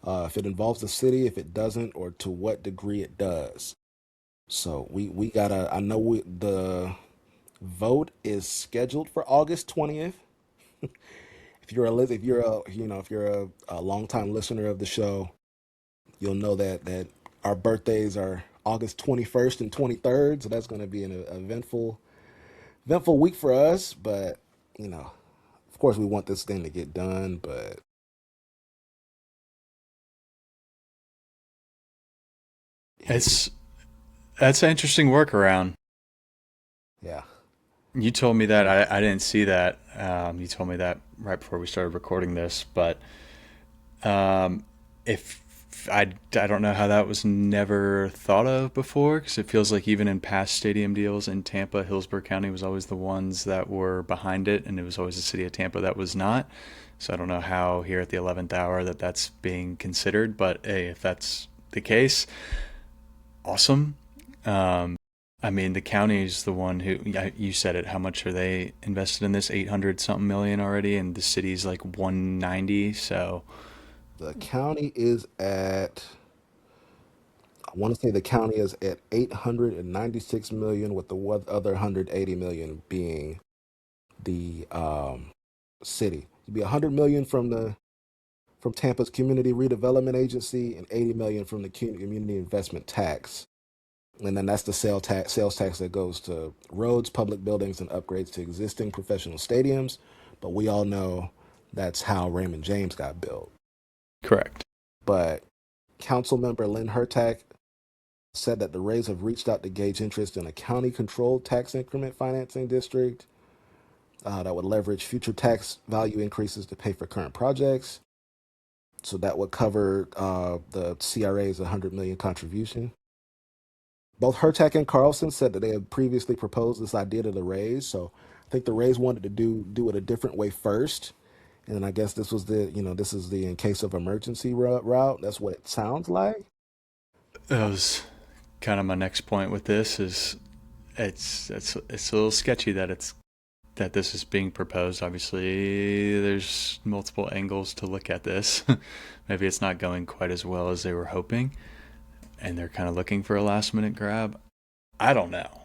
If it involves the city, if it doesn't, or to what degree it does. So we gotta. I know the vote is scheduled for August 20th. If you're a longtime listener of the show, you'll know that our birthdays are August 21st and 23rd. So that's going to be an eventful week for us. But of course, we want this thing to get done. But It's That's an interesting workaround. yeah, You told me that. I didn't see that. You told me that right before we started recording this. But if I don't know how that was never thought of before, because it feels like even in past stadium deals in Tampa, Hillsborough County was always the ones that were behind it, and it was always the city of Tampa that was not. So I don't know how here at the 11th hour that's being considered. But hey, if that's the case, awesome. I mean, the county is the one who, yeah, you said it. How much are they invested in this? 800 something million already, and the city's like 190. So the county is at. I want to say the county is at 896 million, with the other 180 million being the city. It'd be 100 million from Tampa's Community Redevelopment Agency and 80 million from the Community Investment Tax. And then that's the sales tax that goes to roads, public buildings, and upgrades to existing professional stadiums. But we all know that's how Raymond James got built. correct. But council member Lynn Hertak said that the Rays have reached out to gauge interest in a county-controlled tax increment financing district that would leverage future tax value increases to pay for current projects. So that would cover the CRA's 100 million contribution. Both Hertak and Carlson said that they had previously proposed this idea to the Rays. So I think the Rays wanted to do it a different way first. And then I guess this is the in case of emergency route. That's what it sounds like. That was kind of my next point with this. Is it's a little sketchy that this is being proposed. Obviously, there's multiple angles to look at this. Maybe it's not going quite as well as they were hoping, and they're kind of looking for a last minute grab. I don't know.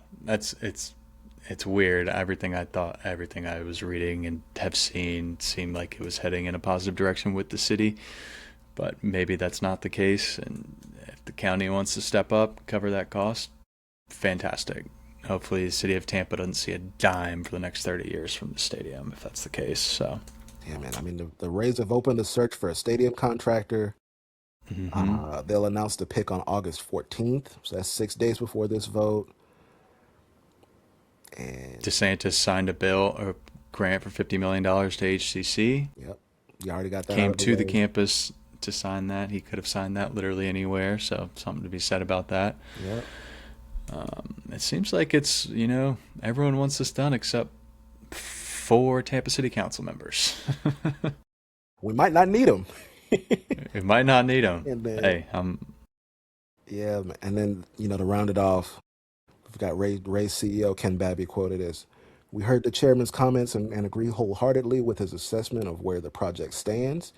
It's weird. Everything I was reading and have seen seemed like it was heading in a positive direction with the city, but maybe that's not the case. And if the county wants to step up, cover that cost, fantastic. Hopefully, the city of Tampa doesn't see a dime for the next 30 years from the stadium, if that's the case. So, Yeah, man. I mean, the Rays have opened a search for a stadium contractor. mm-hmm. They'll announce the pick on August 14th. So that's 6 days before this vote. And DeSantis signed a bill or grant for $50 million to HCC. yep, you already got that out Came of the to the way. campus to sign that. He could have signed that literally anywhere. So something to be said about that. Yep. It seems like everyone wants this done except 4 Tampa City Council members. We might not need them. We might not need them. And then, Hey, yeah, and then to round it off, we've got Ray's CEO Ken Babby quoted as, "We heard the chairman's comments and agree wholeheartedly with his assessment of where the project stands,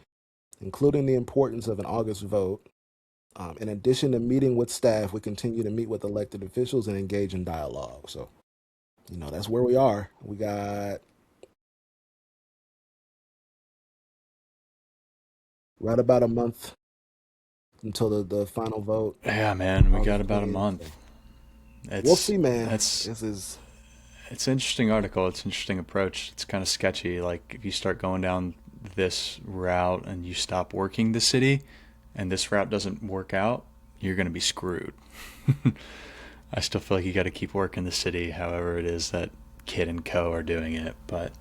including the importance of an August vote. In addition to meeting with staff, we continue to meet with elected officials and engage in dialogue." So, that's where we are. We got right about a month until the final vote, yeah, man, we got August about a 20th. month. We'll It's see, man. that's This is It's an interesting article. It's an interesting approach. It's kind of sketchy. Like if you start going down this route and you stop working the city, and this route doesn't work out, you're going to be screwed. I still feel like you got to keep working the city, however it is that Kid and Co are doing it. But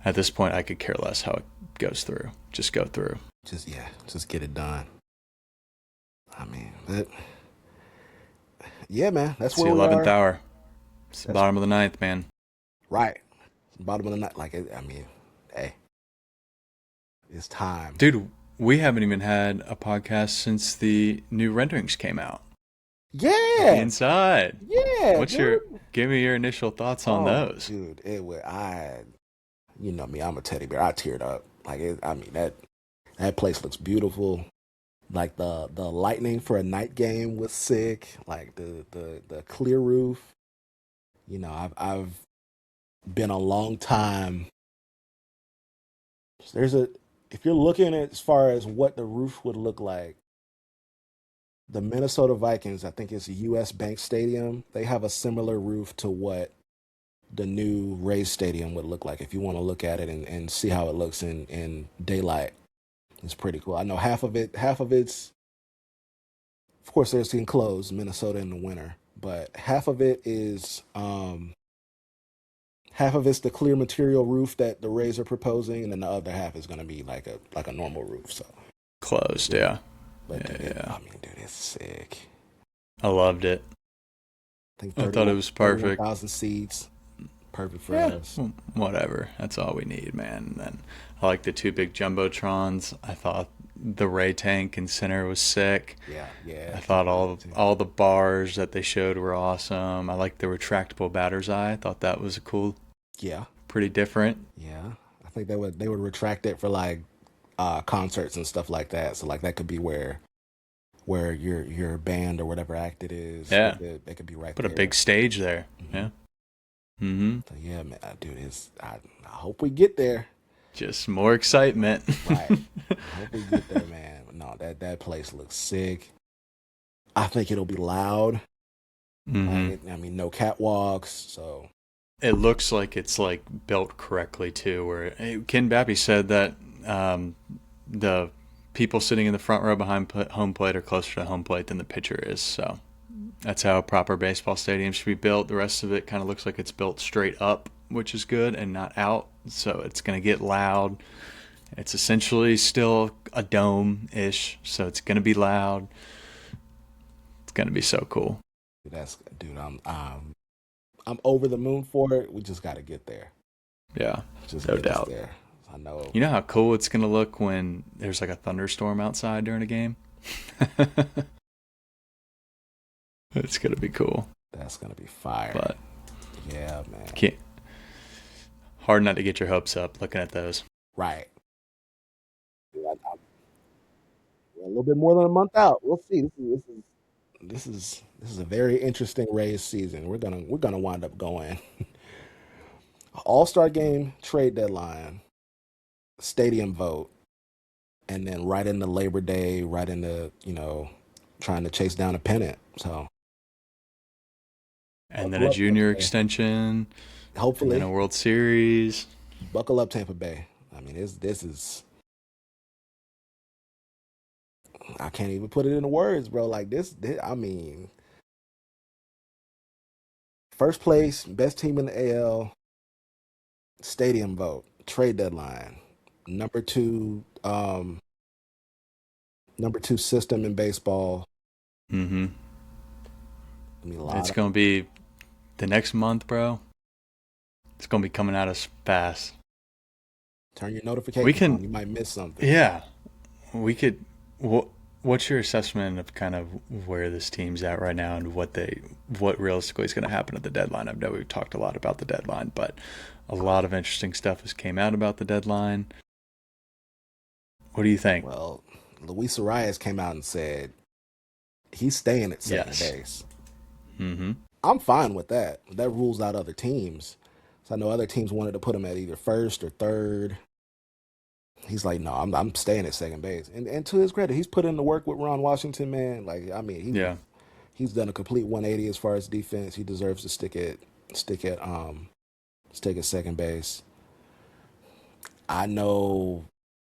at this point, I could care less how it goes through. Just go through. just get it done. That, yeah, man. That's It's the where we 11th are. hour. It's the That's bottom of the ninth, man. right. Bottom of the night. Hey, it's time. Dude, we haven't even had a podcast since the new renderings came out of the Yeah, inside. yeah, What's your dude. Give me your initial thoughts on Oh, those? dude, you know me, I'm a teddy bear. I teared up. That place looks beautiful. Like the lightning for a night game was sick. Like the clear roof. I've been a long time. There's a If you're looking at as far as what the roof would look like, the Minnesota Vikings, I think it's US Bank Stadium, they have a similar roof to what the new Rays Stadium would look like if you want to look at it and see how it looks in daylight. It's pretty cool. I know half of it's, of course, there's enclosed Minnesota in the winter, but half of it's the clear material roof that the Rays are proposing, and then the other half is going to be like a normal roof. So, Closed, yeah, yeah. but Yeah, dude, yeah. dude, it's sick. I loved it. I think I thought it was perfect. 31,000 seats, perfect for Yeah, us. well, whatever. That's all we need, man. And then I like the two big jumbotrons. I thought the Ray tank and center was sick. Yeah, yeah, I keep thought it all up, too. all the bars that they showed were awesome. I liked the retractable batter's eye. I thought that was cool, Yeah, pretty different. yeah. I think they would retract it for like concerts and stuff like that. So like that could be where your band or whatever act it is, Yeah, they could be right put a there. big stage there. Hmm. Yeah. Mm-hmm. So yeah, man, dude, I hope we get there. Just more excitement. Right. I hope we get there, man. No, that place looks sick. I think it'll be loud. Mm-hmm. No catwalks. So It looks like it's like built correctly too. Where Ken Bappy said that the people sitting in the front row behind home plate are closer to home plate than the pitcher is. So that's how a proper baseball stadium should be built. The rest of it kind of looks like it's built straight up, which is good, and not out. So it's going to get loud. It's essentially still a dome ish, so it's going to be loud. It's going to be so cool. dude, I'm over the moon for it. We just got to get there. Yeah, Just no get us doubt. there. I know. You know how cool it's going to look when there's like a thunderstorm outside during a game? It's going to be cool. That's gonna be fire. But Yeah, man. can't, hard not to get your hopes up looking at those. Right. Dude, we're a little bit more than a month out. We'll see. This is a very interesting Rays season. We're gonna wind up going All Star game, trade deadline, stadium vote, and then right into Labor Day, right into trying to chase down a pennant. So And then buckle a up, Tampa junior Bay. extension, and then a Hopefully, World Series. buckle up, Tampa Bay. This is I can't even put it into words, bro. Like this first place, best team in the AL, stadium vote, trade deadline, number two, number two system in baseball. Mm-hmm. I mean, a lot It's of going to be the next month, bro. It's going to be coming at us fast. turn your We notifications on. can, You might miss something. yeah, we could. What's your assessment of kind of where this team's at right now and what realistically is going to happen at the deadline? I know we've talked a lot about the deadline, but a lot of interesting stuff has came out about the deadline. What do you think? Well, Luis Arias came out and said he's staying at second Yes. base. Mm-hmm. I'm fine with that. That rules out other teams. So I know other teams wanted to put him at either first or third. He's like, no, I'm staying at second base. And to his credit, he's put in the work with Ron Washington, man. Yeah. He's done a complete 180 as far as defense. He deserves to stick at stick at second base. I know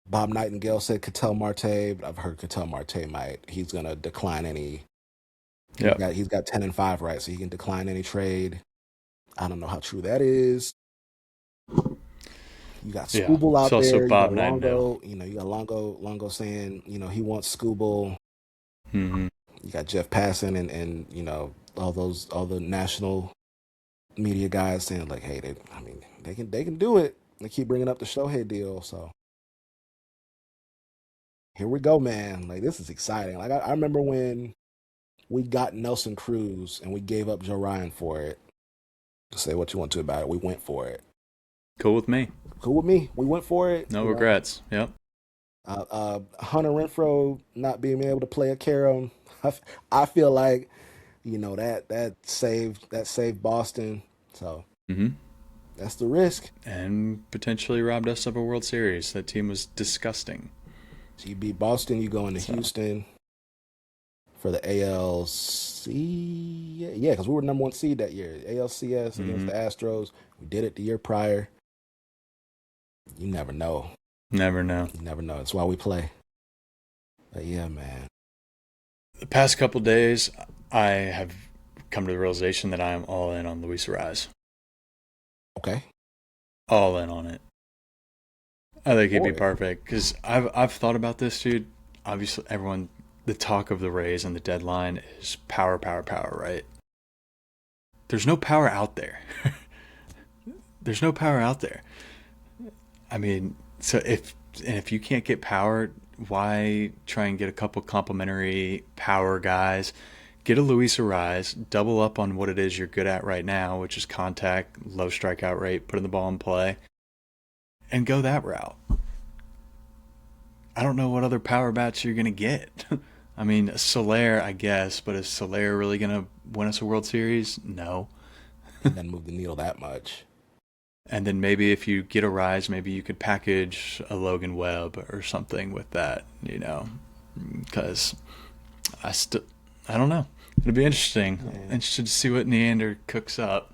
Bob Nightingale said Ketel Marte, but I've heard Ketel Marte he's gonna decline any. Yeah. He's got 10-5, right? So he can decline any trade. I don't know how true that is. You got Yeah. Scooble It's out also there. You got Bob Nightingale. Longo. You got Longo saying he wants Scooble. Mm-hmm. You got Jeff Passan and all the national media guys saying like, hey, they can do it. They keep bringing up the Shohei deal, so here we go, man. Like this is exciting. Like I remember when we got Nelson Cruz and we gave up Joe Ryan for it. Say what you want to about it. We went for it. Cool with me. Cool with me. We went for it. No regrets. Yep. Hunter Renfroe not being able to play a carom. I feel like that saved Boston. So Mm-hmm. that's the risk. And potentially robbed us of a World Series. That team was disgusting. So you beat Boston, you go into Houston for the ALC. Yeah, because we were number 1 seed that year. ALCS against the Astros. We did it the year prior. You never know. Never know. You never know. That's why we play. But yeah, man. The past couple days, I have come to the realization that I am all in on Luis Arraez. Okay. All in on it. I think he'd be perfect because I've thought about this, dude. Obviously, everyone, the talk of the Rays and the deadline is power, power, power, right? There's no power out there. There's no power out there. I mean, so if you can't get power, why try and get a couple complimentary power guys? Get a Luis Arraez, double up on what it is you're good at right now, which is contact, low strikeout rate, putting the ball in play, and go that route. I don't know what other power bats you're going to get. I mean, Soler, I guess, but is Soler really going to win us a World Series? No. He doesn't move the needle that much. And then maybe if you get a Rise, maybe you could package a Logan Webb or something with that, because I don't know. It'll be interesting. Yeah. Interested to see what Neander cooks up.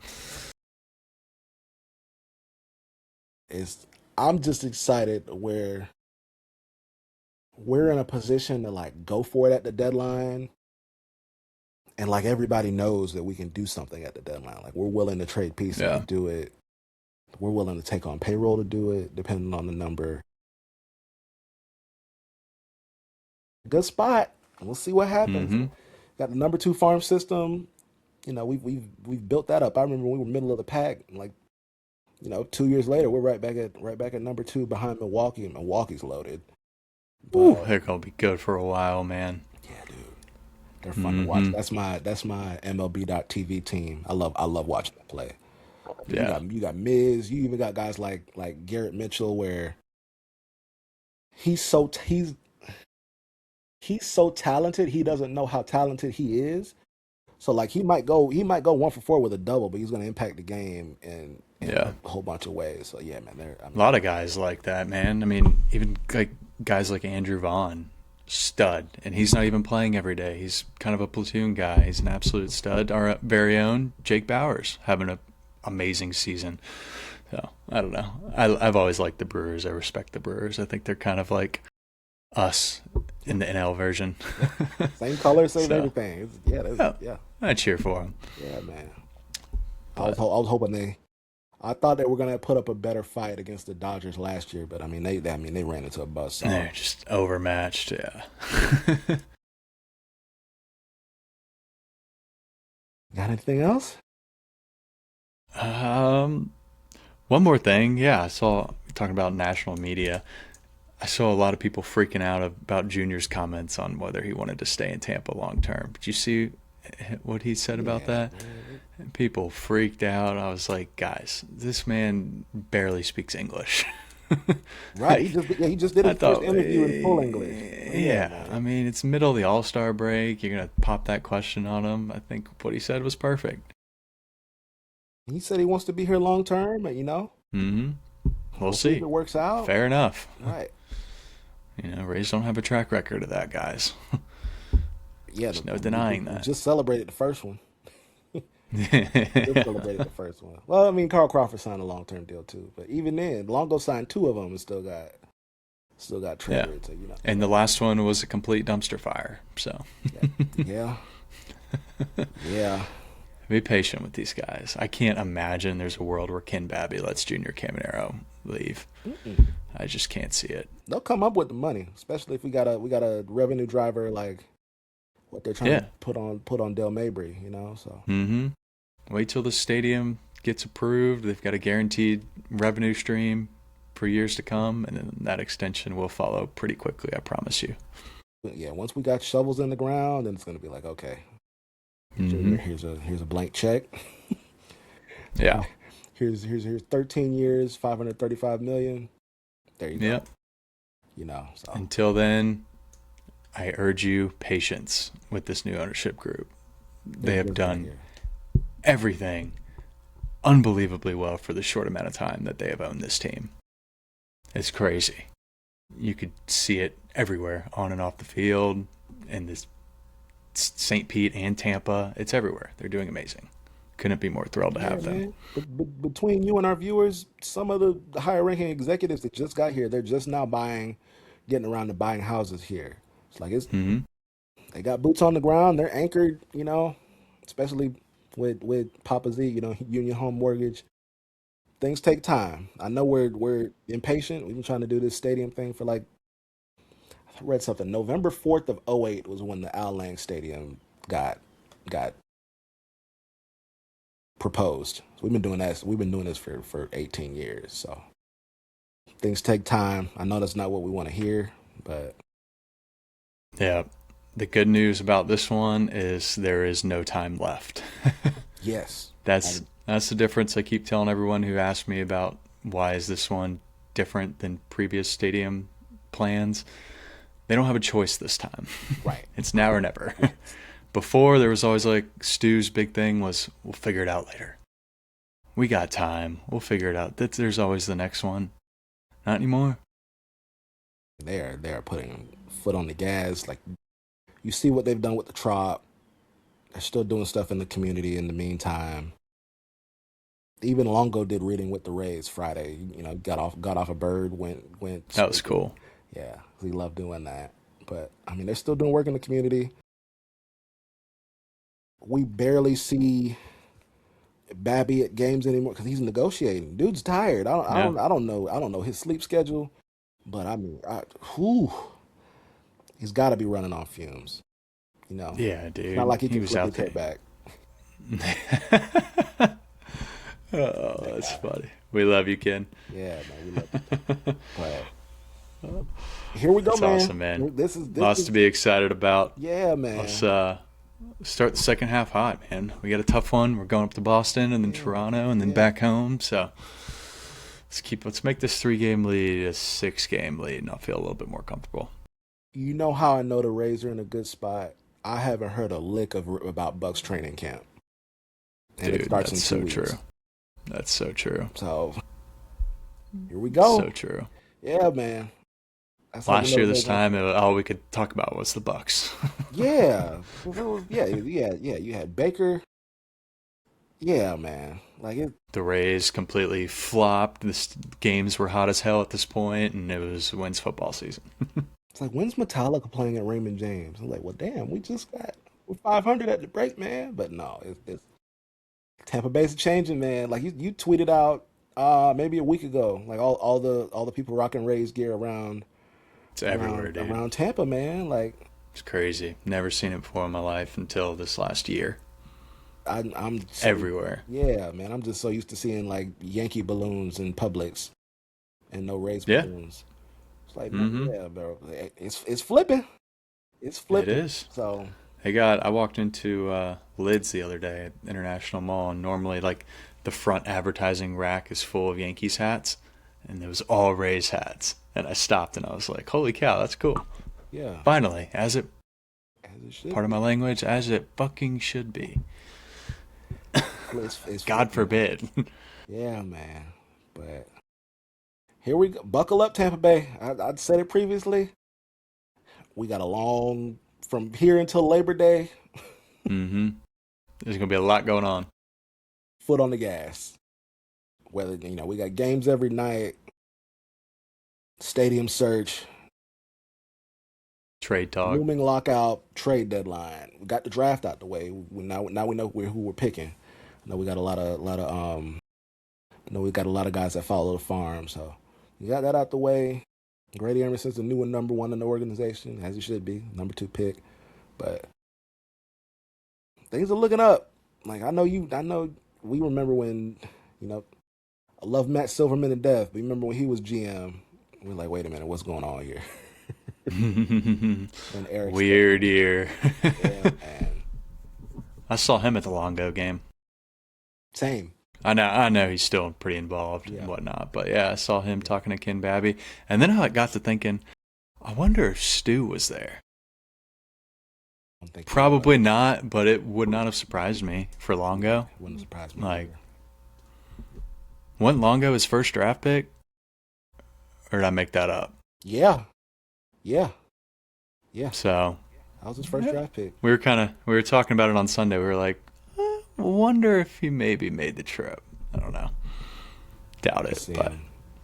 I'm just excited where we're in a position to like go for it at the deadline. And like everybody knows that we can do something at the deadline. Like we're willing to trade pieces to do it. We're willing to take on payroll to do it, depending on the number. Good spot. We'll see what happens. Mm-hmm. Got the number 2 farm system. We've built that up. I remember we were middle of the pack. Like, 2 years later, we're right back at number 2 behind Milwaukee, and Milwaukee's loaded. But, they're gonna be good for a while, man. Yeah, dude. They're fun to watch. That's my MLB.TV team. I love watching them play. Yeah. You got Miz. You even got guys like Garrett Mitchell, where he's so talented. He doesn't know how talented he is. So like he might go 1 for 4 with a double, but he's going to impact the game in a whole bunch of ways. So yeah, man, a lot of guys like that, man. I mean, even like guys like Andrew Vaughn, stud, and he's not even playing every day. He's kind of a platoon guy. He's an absolute stud. Our very own Jake Bauers having an amazing season. So I don't know. I've always liked the Brewers. I respect the Brewers. I think they're kind of like us in the NL version. Same color, same everything. Yeah. I cheer for them. Yeah, man. I was hoping I thought they were gonna put up a better fight against the Dodgers last year, but they ran into a buzz. So. They're just overmatched. Yeah. Got anything else? One more thing. Yeah, I saw talking about national media. I saw a lot of people freaking out about Junior's comments on whether he wanted to stay in Tampa long term. Did you see what he said about that? And people freaked out. I was like, guys, this man barely speaks English. Right. He just did his first interview in full English. Yeah. I mean, it's middle of the All-Star break. You're going to pop that question on him. I think what he said was perfect. He said he wants to be here long term, and Mm-hmm. We'll see if it works out. Fair enough. Right. Rays don't have a track record of that, guys. Yeah, there's no denying that. Just celebrated the first one. Well, I mean, Carl Crawford signed a long-term deal too, but even then, Longo signed 2 of them and still got traded. So, And the last one was a complete dumpster fire. So. Yeah. Yeah. Be patient with these guys. I can't imagine there's a world where Ken Babby lets Junior Caminero leave. Mm-mm. I just can't see it. They'll come up with the money, especially if we got a revenue driver like what they're trying to Yeah. put on Del Mabry, So Mm-hmm. Wait till the stadium gets approved. They've got a guaranteed revenue stream for years to come, and then that extension will follow pretty quickly, I promise you. yeah, once we got shovels in the ground, then it's gonna be like, okay, Mm-hmm. Junior, here's a blank check. Yeah. Here's 13 years, 535 million. There you go. Yep. So Until then, I urge you patience with this new ownership group. they're They have getting done here. everything unbelievably well for the short amount of time that they have owned this team. It's crazy. You could see it everywhere, on and off the field, in this St. Pete and Tampa. It's everywhere. They're doing amazing. Couldn't be more thrilled to Yeah, have them. man. But between you and our viewers, some of the higher ranking executives that just got here, they're just now getting around to buying houses here. It's like Mm-hmm. they got boots on the ground. They're anchored, especially with Papa Z, Union Home Mortgage. Things take time. I know we're impatient. We've been trying to do this stadium thing for like I read something. November 4th of '08 was when the Al Lang Stadium got proposed. So we've been doing that. We've been doing this for 18 years. So things take time. I know that's not what we want to hear, but Yeah. The good news about this one is there is no time left. yes, That's the difference. I keep telling everyone who asks me about why is this one different than previous stadium plans. They don't have a choice this time. right. It's now or never. Before, there was always like Stu's big thing was we'll figure it out later. We got time. We'll figure it out. There's always the next one. Not anymore. They are putting foot on the gas. Like you see what they've done with the Trop. They're still doing stuff in the community in the meantime. Even Longo did reading with the Rays Friday. Got off a bird, went That was scooping. cool. Yeah, he loved doing that. But I mean, they're still doing work in the community. We barely see Babby at games anymore because he's negotiating. Dude's tired. Yeah. I don't know his sleep schedule, but I mean, whew, he's got to be running on fumes. Yeah, It's not dude. like he He can was flip out his hair there. back. Oh, That that's guy. funny. We love you, Ken. Yeah, man, we love it. But here we go, That's man. awesome, man. This Lots to is be excited about. yeah, Let's man. start the second half hot, man. We got a tough one. We're going up to Boston and then Yeah, Toronto and then yeah. back home. So let's make this 3 game lead a 6 game lead, and I'll feel a little bit more comfortable. You know how I know the Rays are in a good spot? I haven't heard a lick about Bucks training camp, and it Dude, starts in that's two so weeks. true. That's so true. So here we So go. true. Yeah, man. That's how you Last know year the this Rays are. time, all we could talk about was the Bucks. Yeah, yeah, yeah, yeah. You had Baker. Yeah, man. Like it. The Rays completely flopped. The games were hot as hell at this point, and it was when's football season. It's like when's Metallica playing at Raymond James? I'm like, well, damn, we're 500 at the break, man. But no, it's Tampa Bay's changing, man. Like you tweeted out maybe a week ago, like all the people rocking Rays gear around It's everywhere, dude. around Tampa, man. Like It's crazy. Never seen it before in my life until this last year. I'm so Everywhere. yeah, man. I'm just so used to seeing like Yankee balloons in Publix and no Rays Yeah. balloons. It's like, man, Mm-hmm. yeah, bro. It's flipping. It's It flipping. is. So I walked into Lids the other day at International Mall, and normally like the front advertising rack is full of Yankees hats, and there was all Rays hats. And I stopped and I was like, "Holy cow, that's cool!" yeah, Finally, as it as it should part of be. my language, as it fucking should be. It's God flipping. forbid. Yeah, man. But here we go. Buckle up, Tampa Bay. I'd said it previously. We got a long from here until Labor Day. Mm-hmm. There's gonna be a lot going on. Foot on the gas. Whether we got games every night, stadium search, Trade talk. looming lockout, trade deadline. We got the draft out the way. Now we know who we're picking. I know we got a lot of I know we got a lot of guys that follow the farm. So we got that out the way. Grady Emerson's the new number one in the organization, as he should be, number two pick. But things are looking up. Like I know we remember when, you know, I love Matt Silverman to death. But remember when he was GM? We're like, wait a minute, what's going on here? When Eric Weird Stokes, year. yeah, man, I saw him at the Longo game. same, I know he's still pretty involved and yeah. whatnot, but yeah, I saw him talking to Ken Babby, and then I got to thinking, I wonder if Stu was there. I don't think he Probably was. not, but it would not have surprised me for Longo. It wouldn't surprise me Like, either. wasn't Longo his first draft pick, or did I make that up? Yeah, yeah, yeah. So That was his first yeah, draft pick. we were talking about it on Sunday. We were like, wonder if he maybe made the trip. I don't know, doubt To it, see but him.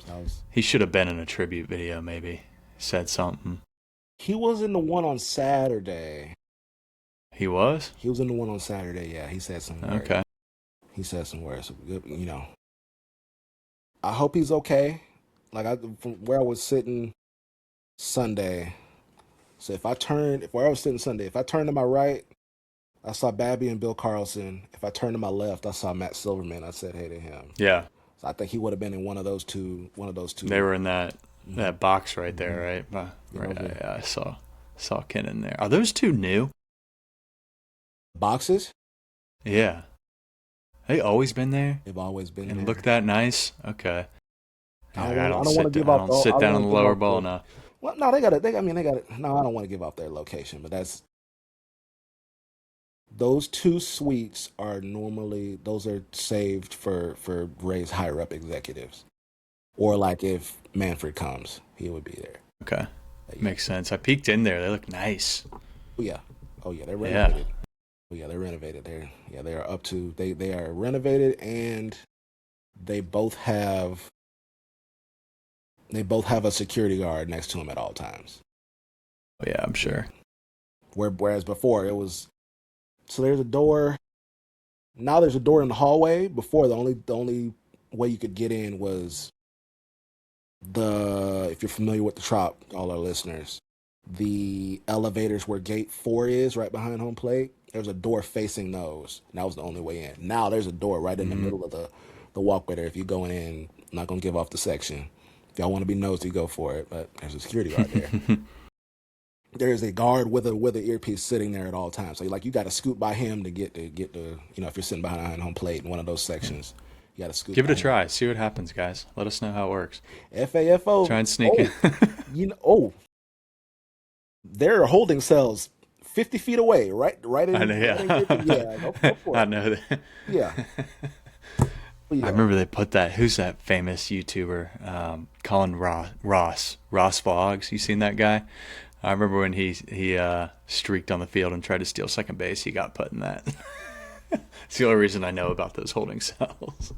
So he should have been in a tribute video. Maybe said something. he was in the one on Saturday. He was He was in the one on Saturday. Yeah, he said some words. okay. He said some words. You know, I hope he's okay. Like from where I was sitting Sunday. So if where I was sitting Sunday, if I turned to my right, I saw Babby and Bill Carlson. If I turned to my left, I saw Matt Silverman. I said hey to him. Yeah, So I think he would have been in one of those two. One of those they two. were in that box right there, Mhm. right? Yeah, Right. those were Yeah, I saw Ken in there. Are those two new? boxes. Yeah, they always been there They've always been and there. look that nice. Okay. I Yeah, don't want. I don't want to give off. I don't sit I don't down on want the to give lower off ball the. now. Well, no, they got it. I mean, they got it. No, I don't want to give off their location, but that's those two suites are normally those are saved for Ray's higher up executives, or like if Manfred comes, he would be there. Okay, But yeah. makes sense. I peeked in there. They look nice. Oh yeah, oh yeah, they're Yeah. renovated. Oh yeah, they're renovated. They are up to they are renovated, and they both have a security guard next to them at all times. Oh, yeah, I'm sure. Whereas before it was so there's a door. Now there's a door in the hallway. Before the only way you could get in was the if you're familiar with the Trop, all our listeners, the elevators where gate 4 is right behind home plate. There's a door facing those. And that was the only way in. Now there's a door right in the Mm-hmm. middle of the walkway there. If you're going in, I'm not gonna give off the section. If y'all want to be nosy, go for it. But there's a security guard there. There is a guard with a earpiece sitting there at all times. So you got to scoot by him to get the if you're sitting behind home plate in one of those sections, you got to scoot. Give it by a him. try. See what happens, guys. Let us know how it works. FAFO. Try and sneak in. There are holding cells 50 feet away, right in. I know, yeah. Go for it. I know that. Yeah. But I yeah. remember they put that. Who's that famous YouTuber? Colin Ross Vlogs. You seen that guy? I remember when he streaked on the field and tried to steal second base. He got put in that. It's the only reason I know about those holding cells.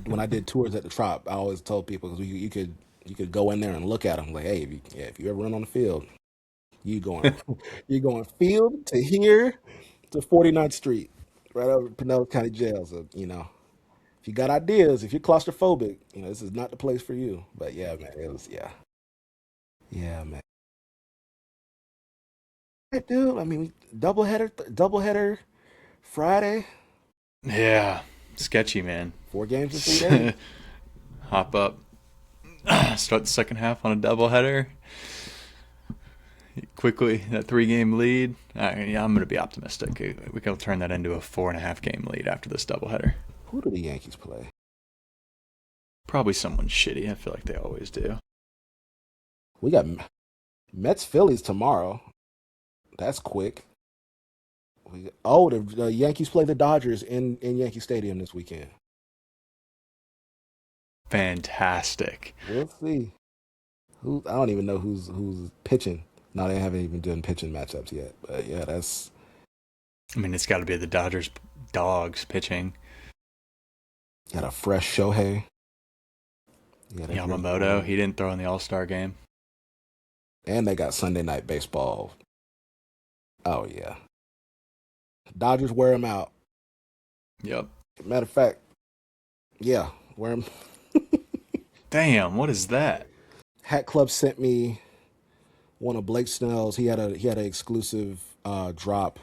When I did tours at the Trop, I always told people because you could go in there and look at them like, hey, if you ever run on the field, you going you're going field to here to 49th Street, right over Pinellas County Jail. So if you got ideas, if you're claustrophobic, this is not the place for you. But yeah, man, it was yeah, man. Hey, dude, I mean, doubleheader Friday, Yeah, sketchy, man. 4 games in 3 days. Hop up, start the second half on a doubleheader. Quickly, that 3-game lead. Yeah, I'm going to be optimistic. We can turn that into a 4.5-game lead after this doubleheader. Who do the Yankees play? Probably someone shitty. I feel like they always do. We got Mets Phillies tomorrow. That's quick. The Yankees play the Dodgers in Yankee Stadium this weekend. Fantastic. We'll see. I don't even know who's pitching. No, they haven't even done pitching matchups yet. But yeah, that's. I mean, it's got to be the Dodgers dogs pitching. Got a fresh Shohei. Yeah, Yamamoto, he didn't throw in the All-Star game. And they got Sunday Night Baseball. Oh yeah. Dodgers wear him out. Yep. Matter of fact, yeah, wear him. Damn, what is that? Hat Club sent me one of Blake Snell's. He had an exclusive drop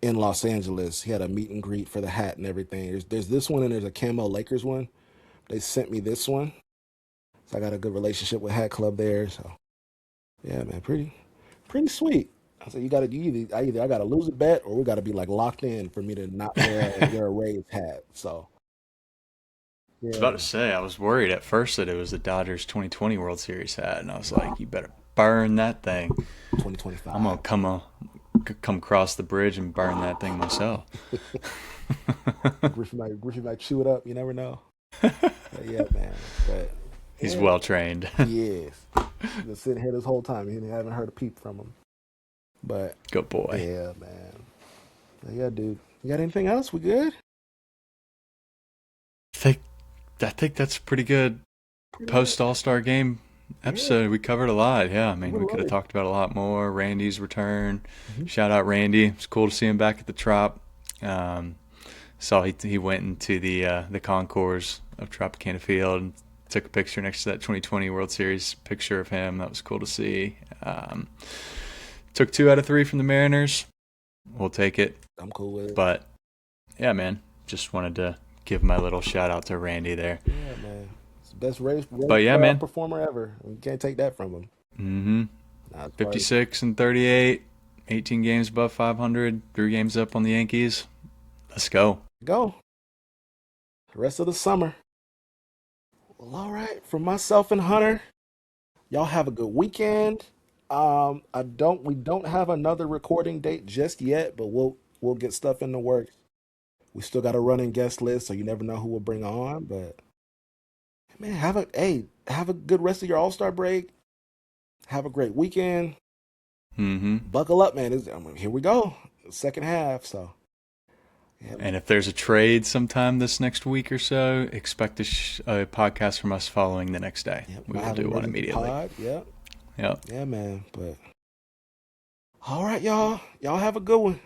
in Los Angeles. He had a meet and greet for the hat and everything. There's this one and there's a camo Lakers one. They sent me this one, so I got a good relationship with Hat Club there. So yeah, man, pretty sweet. I said I gotta lose a bet or we gotta be like locked in for me to not wear a Rays hat. So I was yeah, about to say, I was worried at first that it was the Dodgers 2020 World Series hat, and I was like, you better burn that thing. I'm gonna 2025. come across the bridge and burn that thing myself. Griffey might chew it up. You never know. But yeah, man. But He's yeah, well trained. he is. He's been sitting here this whole time. You haven't heard a peep from him. But Good boy. yeah, man. But yeah, dude. You got anything else? We good? think I think that's a pretty good Pretty good. post All Star game Yeah. episode. We covered a lot. Yeah, I mean, Covered we a could have lot. talked about a lot more. Randy's return. Mm-hmm. Shout out Randy. It's cool to see him back at the Trop. Um, Saw he went into the concourse of Tropicana Field and took a picture next to that 2020 World Series picture of him. That was cool to see. Took 2 out of 3 from the Mariners. We'll take it. I'm cool with it. But yeah, man, just wanted to give my little shout out to Randy there. Yeah, man. It's the best race But yeah, man. performer ever. You can't take that from him. Mm-hmm. Nah, 56 and 38, 18 games above 500, 3 games up on the Yankees. Let's go. go. The rest of the summer. Well, all right. For myself and Hunter, y'all have a good weekend. We don't have another recording date just yet, but we'll get stuff in the works. We still got a running guest list, so you never know who we'll bring on. But man, have a good rest of your All Star break. Have a great weekend. Mm-hmm. Buckle up, man. Here we go, second half. So yeah, And if there's a trade sometime this next week or so, expect a podcast from us following the next day. yeah, We might will have an do one emergency immediately. pod. Yeah, Yep. yeah, man. But all right, y'all. Y'all have a good one.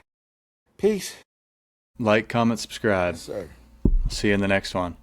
Peace. Like, comment, subscribe. Yes, sir. See you in the next one.